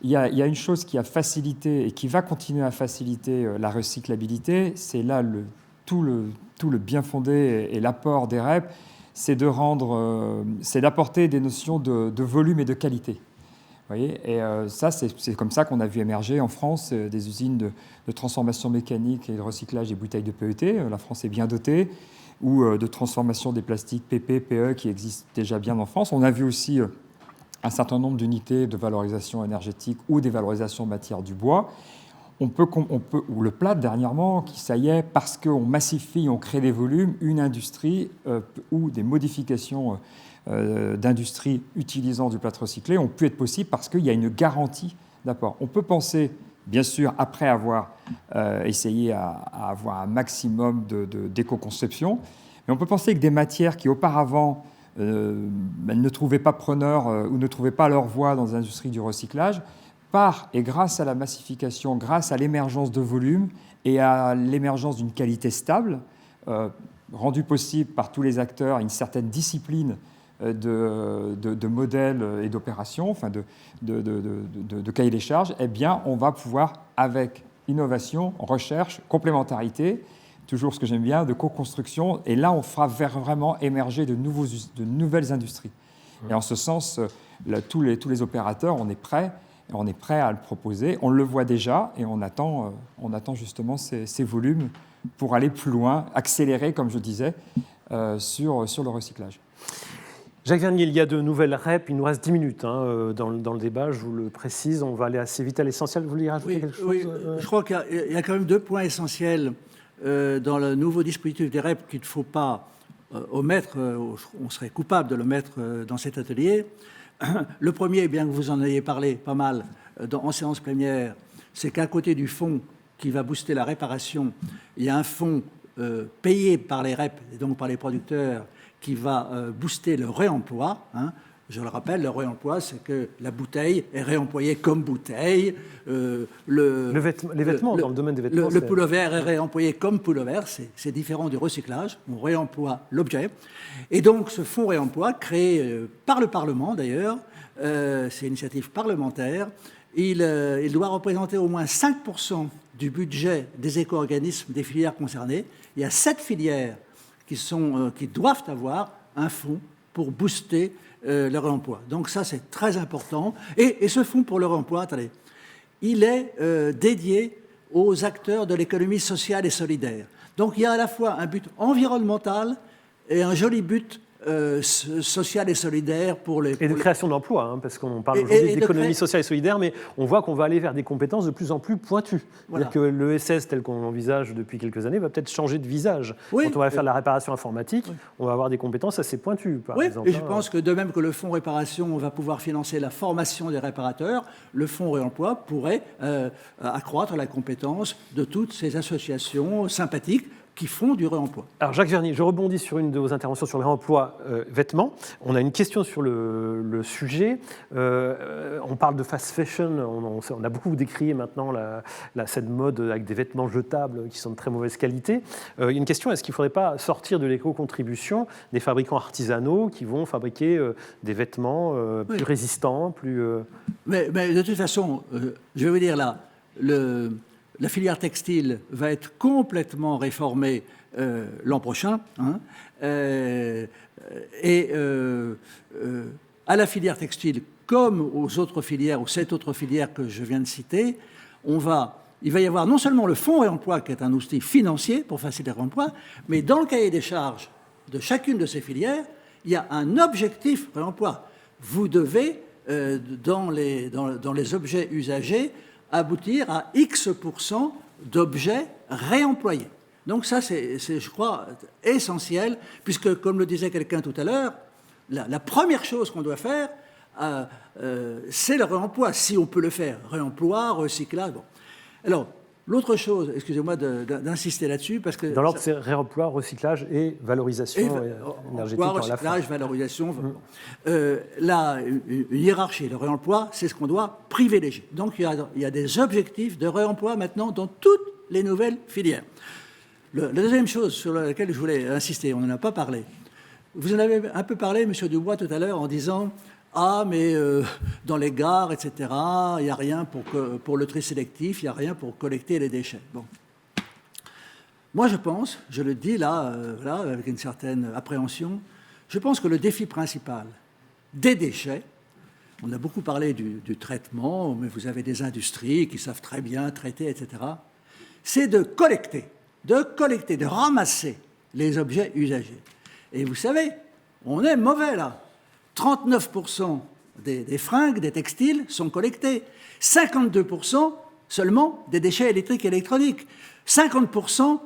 Il y a une chose qui a facilité et qui va continuer à faciliter la recyclabilité, c'est là tout le bien fondé et l'apport des REP, c'est d'apporter des notions de volume et de qualité. Vous voyez, et ça, c'est comme ça qu'on a vu émerger en France des usines de transformation mécanique et de recyclage des bouteilles de PET. La France est bien dotée, ou de transformation des plastiques PP, PE qui existent déjà bien en France. On a vu aussi un certain nombre d'unités de valorisation énergétique ou des valorisations matière du bois. Ou le plâtre dernièrement, qui, ça y est, parce qu'on massifie, on crée des volumes, une industrie ou des modifications d'industrie utilisant du plâtre recyclé ont pu être possibles parce qu'il y a une garantie d'apport. On peut penser, bien sûr, après avoir essayé à avoir un maximum d'éco-conception, mais on peut penser que des matières qui auparavant ne trouvaient pas preneur ou ne trouvaient pas leur voie dans l'industrie du recyclage, et grâce à la massification, grâce à l'émergence de volume et à l'émergence d'une qualité stable, rendue possible par tous les acteurs, une certaine discipline de modèles et d'opérations, enfin de cahier des charges, eh bien, on va pouvoir, avec innovation, recherche, complémentarité, toujours ce que j'aime bien, de co-construction, et là, on fera vraiment émerger de nouvelles industries. Et en ce sens, tous les opérateurs, on est prêts à le proposer. On le voit déjà, et on attend justement ces volumes pour aller plus loin, accélérer, comme je disais, sur le recyclage. Jacques Vernier, il y a de nouvelles REP, il nous reste 10 minutes dans le débat, je vous le précise, on va aller assez vite à l'essentiel. Vous voulez rajouter quelque chose? Oui, je crois qu'il y a quand même 2 points essentiels dans le nouveau dispositif des REP qu'il ne faut pas omettre, on serait coupable de le mettre dans cet atelier. Le premier, bien que vous en ayez parlé pas mal en séance plénière, c'est qu'à côté du fonds qui va booster la réparation, il y a un fonds payé par les REP et donc par les producteurs qui va booster le réemploi, Je le rappelle, le réemploi, c'est que la bouteille est réemployée comme bouteille. Les vêtements, dans le domaine des vêtements. Le pullover est réemployé comme pullover, c'est différent du recyclage. On réemploie l'objet. Et donc, ce fonds réemploi, créé par le Parlement d'ailleurs, c'est une initiative parlementaire, il doit représenter au moins 5% du budget des éco-organismes des filières concernées. Il y a 7 filières qui doivent avoir un fonds pour booster le réemploi. Donc ça, c'est très important. Et ce fonds pour le réemploi, attendez, il est dédié aux acteurs de l'économie sociale et solidaire. Donc il y a à la fois un but environnemental et un joli but social et solidaire pour les... Et de création d'emplois, hein, parce qu'on parle aujourd'hui d'économie sociale et solidaire, mais on voit qu'on va aller vers des compétences de plus en plus pointues. Voilà. C'est-à-dire que l'ESS, tel qu'on l'envisage depuis quelques années, va peut-être changer de visage. Oui. Quand on va faire de la réparation informatique, on va avoir des compétences assez pointues, par exemple. Et je pense que de même que le fonds réparation, on va pouvoir financer la formation des réparateurs, le fonds réemploi pourrait accroître la compétence de toutes ces associations sympathiques qui font du réemploi. Alors Jacques Vernier, je rebondis sur une de vos interventions sur le réemploi vêtements. On a une question sur le sujet. On parle de fast fashion, on a beaucoup décrié maintenant cette mode avec des vêtements jetables qui sont de très mauvaise qualité. Une question, est-ce qu'il ne faudrait pas sortir de l'éco-contribution des fabricants artisanaux qui vont fabriquer des vêtements plus résistants, plus... Mais de toute façon, je vais vous dire là, la filière textile va être complètement réformée l'an prochain. Hein, à la filière textile, comme aux autres filières, aux 7 autres filières que je viens de citer, il va y avoir non seulement le fonds réemploi, qui est un outil financier pour faciliter le réemploi, mais dans le cahier des charges de chacune de ces filières, il y a un objectif réemploi. Vous devez, dans les objets usagés, aboutir à X% d'objets réemployés. Donc ça, c'est, je crois, essentiel, puisque, comme le disait quelqu'un tout à l'heure, la première chose qu'on doit faire, c'est le réemploi, si on peut le faire. Réemploi, recyclage. Bon. Alors, l'autre chose, excusez-moi d'insister là-dessus, parce que... Dans l'ordre, c'est réemploi, recyclage et valorisation énergétique. Recyclage, valorisation. Là, une hiérarchie, le réemploi, c'est ce qu'on doit privilégier. Donc, il y a des objectifs de réemploi maintenant dans toutes les nouvelles filières. La deuxième chose sur laquelle je voulais insister, on n'en a pas parlé. Vous en avez un peu parlé, M. Dubois, tout à l'heure, en disant... Ah, mais dans les gares, etc., il n'y a rien pour le tri sélectif, il n'y a rien pour collecter les déchets. Bon. Moi, je pense, je le dis là, avec une certaine appréhension, je pense que le défi principal des déchets, on a beaucoup parlé du traitement, mais vous avez des industries qui savent très bien traiter, etc., c'est de collecter, de ramasser les objets usagés. Et vous savez, on est mauvais là. 39% des fringues, des textiles sont collectés. 52% seulement des déchets électriques et électroniques. 50%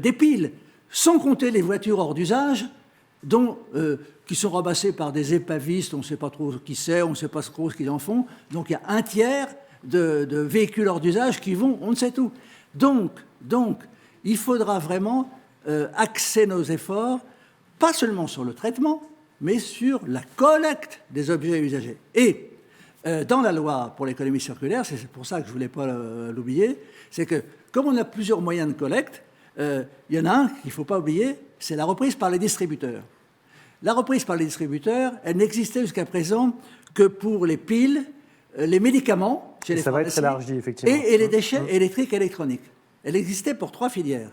des piles, sans compter les voitures hors d'usage, qui sont ramassées par des épavistes, on ne sait pas trop qui c'est, on ne sait pas trop ce qu'ils en font. Donc il y a un tiers de véhicules hors d'usage qui vont, on ne sait où. Donc il faudra vraiment axer nos efforts, pas seulement sur le traitement, mais sur la collecte des objets usagés. Et dans la loi pour l'économie circulaire, c'est pour ça que je ne voulais pas l'oublier, c'est que comme on a plusieurs moyens de collecte, il y en a un qu'il ne faut pas oublier, c'est la reprise par les distributeurs. La reprise par les distributeurs, elle n'existait jusqu'à présent que pour les piles, les médicaments, chez les ça va être élargi, effectivement. Et les déchets électriques et électroniques. Elle existait pour 3 filières.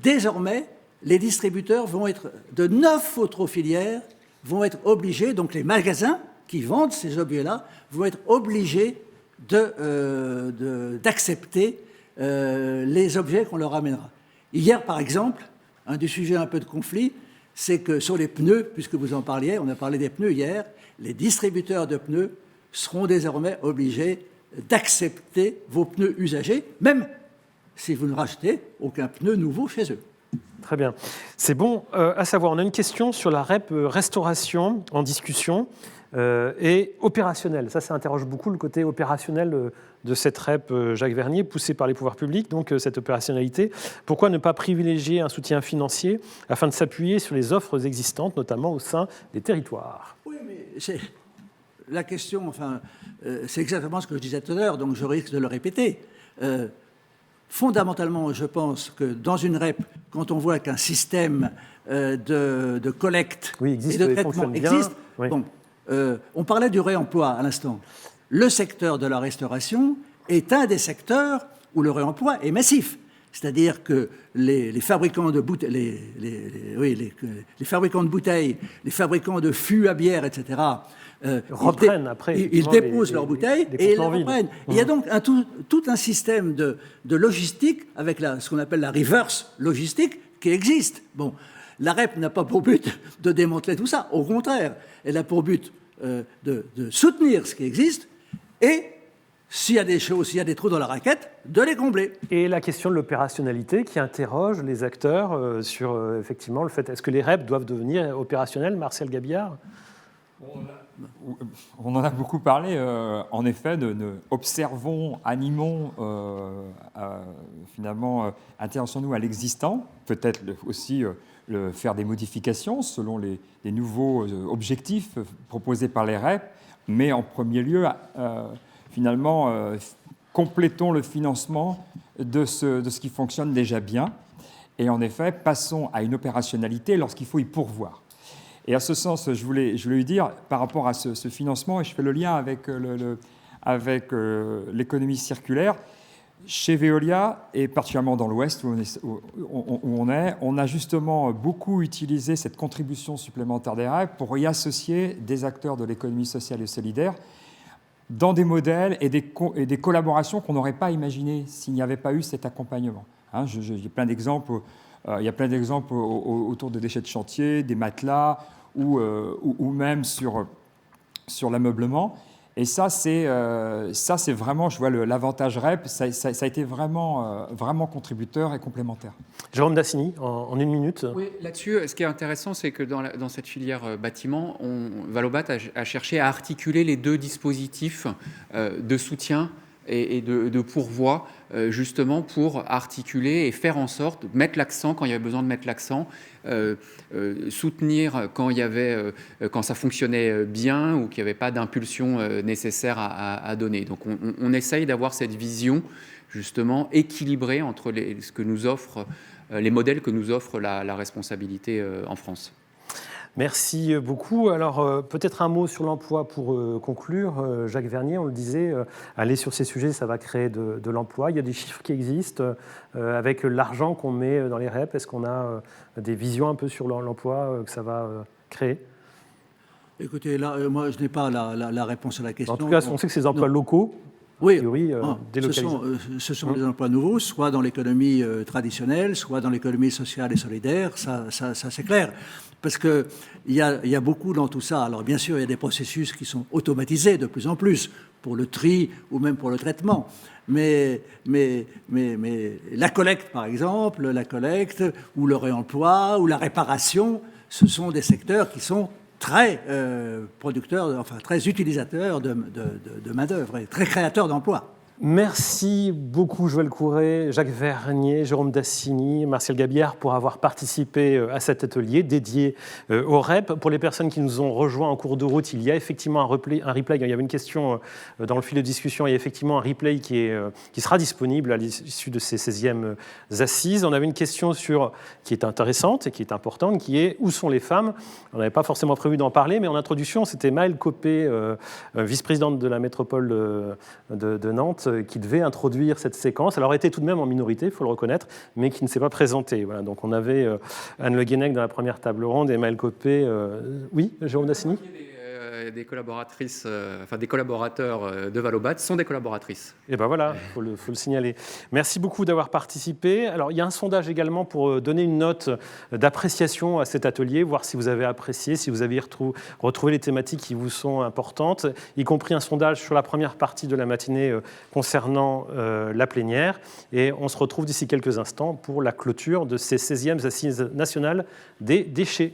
Désormais, les distributeurs vont être, de 9 autres filières, vont être obligés, donc les magasins qui vendent ces objets-là, vont être obligés d'accepter les objets qu'on leur amènera. Hier, par exemple, un des sujets un peu de conflit, c'est que sur les pneus, puisque vous en parliez, on a parlé des pneus hier, les distributeurs de pneus seront désormais obligés d'accepter vos pneus usagés, même si vous ne rachetez aucun pneu nouveau chez eux. Très bien. C'est bon à savoir. On a une question sur la REP restauration en discussion et opérationnelle. Ça interroge beaucoup le côté opérationnel de cette REP Jacques Vernier, poussée par les pouvoirs publics, donc cette opérationnalité. Pourquoi ne pas privilégier un soutien financier afin de s'appuyer sur les offres existantes, notamment au sein des territoires ? Oui, mais c'est la question, enfin, c'est exactement ce que je disais tout à l'heure, donc je risque de le répéter. Fondamentalement, je pense que dans une REP, quand on voit qu'un système de collecte et de traitement existe, oui. Bon, on parlait du réemploi à l'instant. Le secteur de la restauration est un des secteurs où le réemploi est massif. C'est-à-dire que les fabricants de bouteilles, les fabricants de bouteilles, les fabricants de fûts à bière, etc., reprennent après. Ils déposent leurs bouteilles et ils les reprennent. Il y a donc tout un système de logistique avec ce qu'on appelle la reverse logistique qui existe. Bon, la REP n'a pas pour but de démanteler tout ça. Au contraire, elle a pour but de soutenir ce qui existe et, s'il y a des choses, s'il y a des trous dans la raquette, de les combler. Et la question de l'opérationnalité qui interroge les acteurs sur effectivement le fait, est-ce que les REP doivent devenir opérationnels, Martial Gabillard? On en a beaucoup parlé, en effet, observons, animons, finalement, intéressons-nous à l'existant, peut-être aussi faire des modifications selon les nouveaux objectifs proposés par les REP, mais en premier lieu, finalement, complétons le financement de ce qui fonctionne déjà bien, et en effet, passons à une opérationnalité lorsqu'il faut y pourvoir. Et à ce sens, je voulais lui dire, par rapport à ce financement, et je fais le lien avec l'économie circulaire, chez Veolia, et particulièrement dans l'Ouest où on a justement beaucoup utilisé cette contribution supplémentaire des REP pour y associer des acteurs de l'économie sociale et solidaire dans des modèles et des collaborations qu'on n'aurait pas imaginées s'il n'y avait pas eu cet accompagnement. Hein, il y a plein d'exemples. Il y a plein d'exemples autour de déchets de chantier, des matelas ou même sur l'ameublement. Et ça, c'est vraiment, je vois l'avantage REP, ça a été vraiment contributeur et complémentaire. Jérôme Dassigny, en une minute. Oui, là-dessus, ce qui est intéressant, c'est que dans cette filière bâtiment, Valobat a cherché à articuler les deux dispositifs de soutien et de pourvoi, justement pour articuler et faire en sorte de mettre l'accent quand il y avait besoin de mettre l'accent, soutenir quand ça fonctionnait bien ou qu'il n'y avait pas d'impulsion nécessaire à donner. Donc on essaye d'avoir cette vision justement équilibrée entre ce que nous offre, les modèles que nous offre la responsabilité en France. Merci beaucoup. Alors, peut-être un mot sur l'emploi pour conclure. Jacques Vernier, on le disait, aller sur ces sujets, ça va créer de l'emploi. Il y a des chiffres qui existent avec l'argent qu'on met dans les REP. Est-ce qu'on a des visions un peu sur l'emploi que ça va créer? Écoutez, là, moi, je n'ai pas la réponse à la question. En tout cas, on sait que ces emplois locaux, oui, délocalisés. Ce sont des emplois nouveaux, soit dans l'économie traditionnelle, soit dans l'économie sociale et solidaire, ça c'est clair. Parce qu'il y a beaucoup dans tout ça. Alors bien sûr, il y a des processus qui sont automatisés de plus en plus, pour le tri ou même pour le traitement. Mais la collecte, par exemple, ou le réemploi, ou la réparation, ce sont des secteurs qui sont très producteurs, enfin très utilisateurs de main-d'œuvre et très créateurs d'emplois. Merci beaucoup Joël Courret, Jacques Vernier, Jérôme Dassigny, Martial Gabillard pour avoir participé à cet atelier dédié au REP. Pour les personnes qui nous ont rejoints en cours de route, il y a effectivement un replay. Il y avait une question dans le fil de discussion. Il y a effectivement un replay qui sera disponible à l'issue de ces 16e assises. On avait une question qui est intéressante et qui est importante, qui est où sont les femmes? On n'avait pas forcément prévu d'en parler, mais en introduction, c'était Maëlle Copé, vice-présidente de la métropole de Nantes, qui devait introduire cette séquence. Elle aurait été tout de même en minorité, il faut le reconnaître, mais qui ne s'est pas présentée. Voilà, donc on avait Anne Le Guenec dans la première table ronde et Maëlle Copé. Oui, Jérôme Dassigny ? Des collaboratrices, des collaborateurs de Valobat sont des collaboratrices. Et ben voilà, faut le signaler. Merci beaucoup d'avoir participé. Alors il y a un sondage également pour donner une note d'appréciation à cet atelier, voir si vous avez apprécié, si vous avez retrouvé les thématiques qui vous sont importantes, y compris un sondage sur la première partie de la matinée concernant la plénière. Et on se retrouve d'ici quelques instants pour la clôture de ces 16e assises nationales des déchets.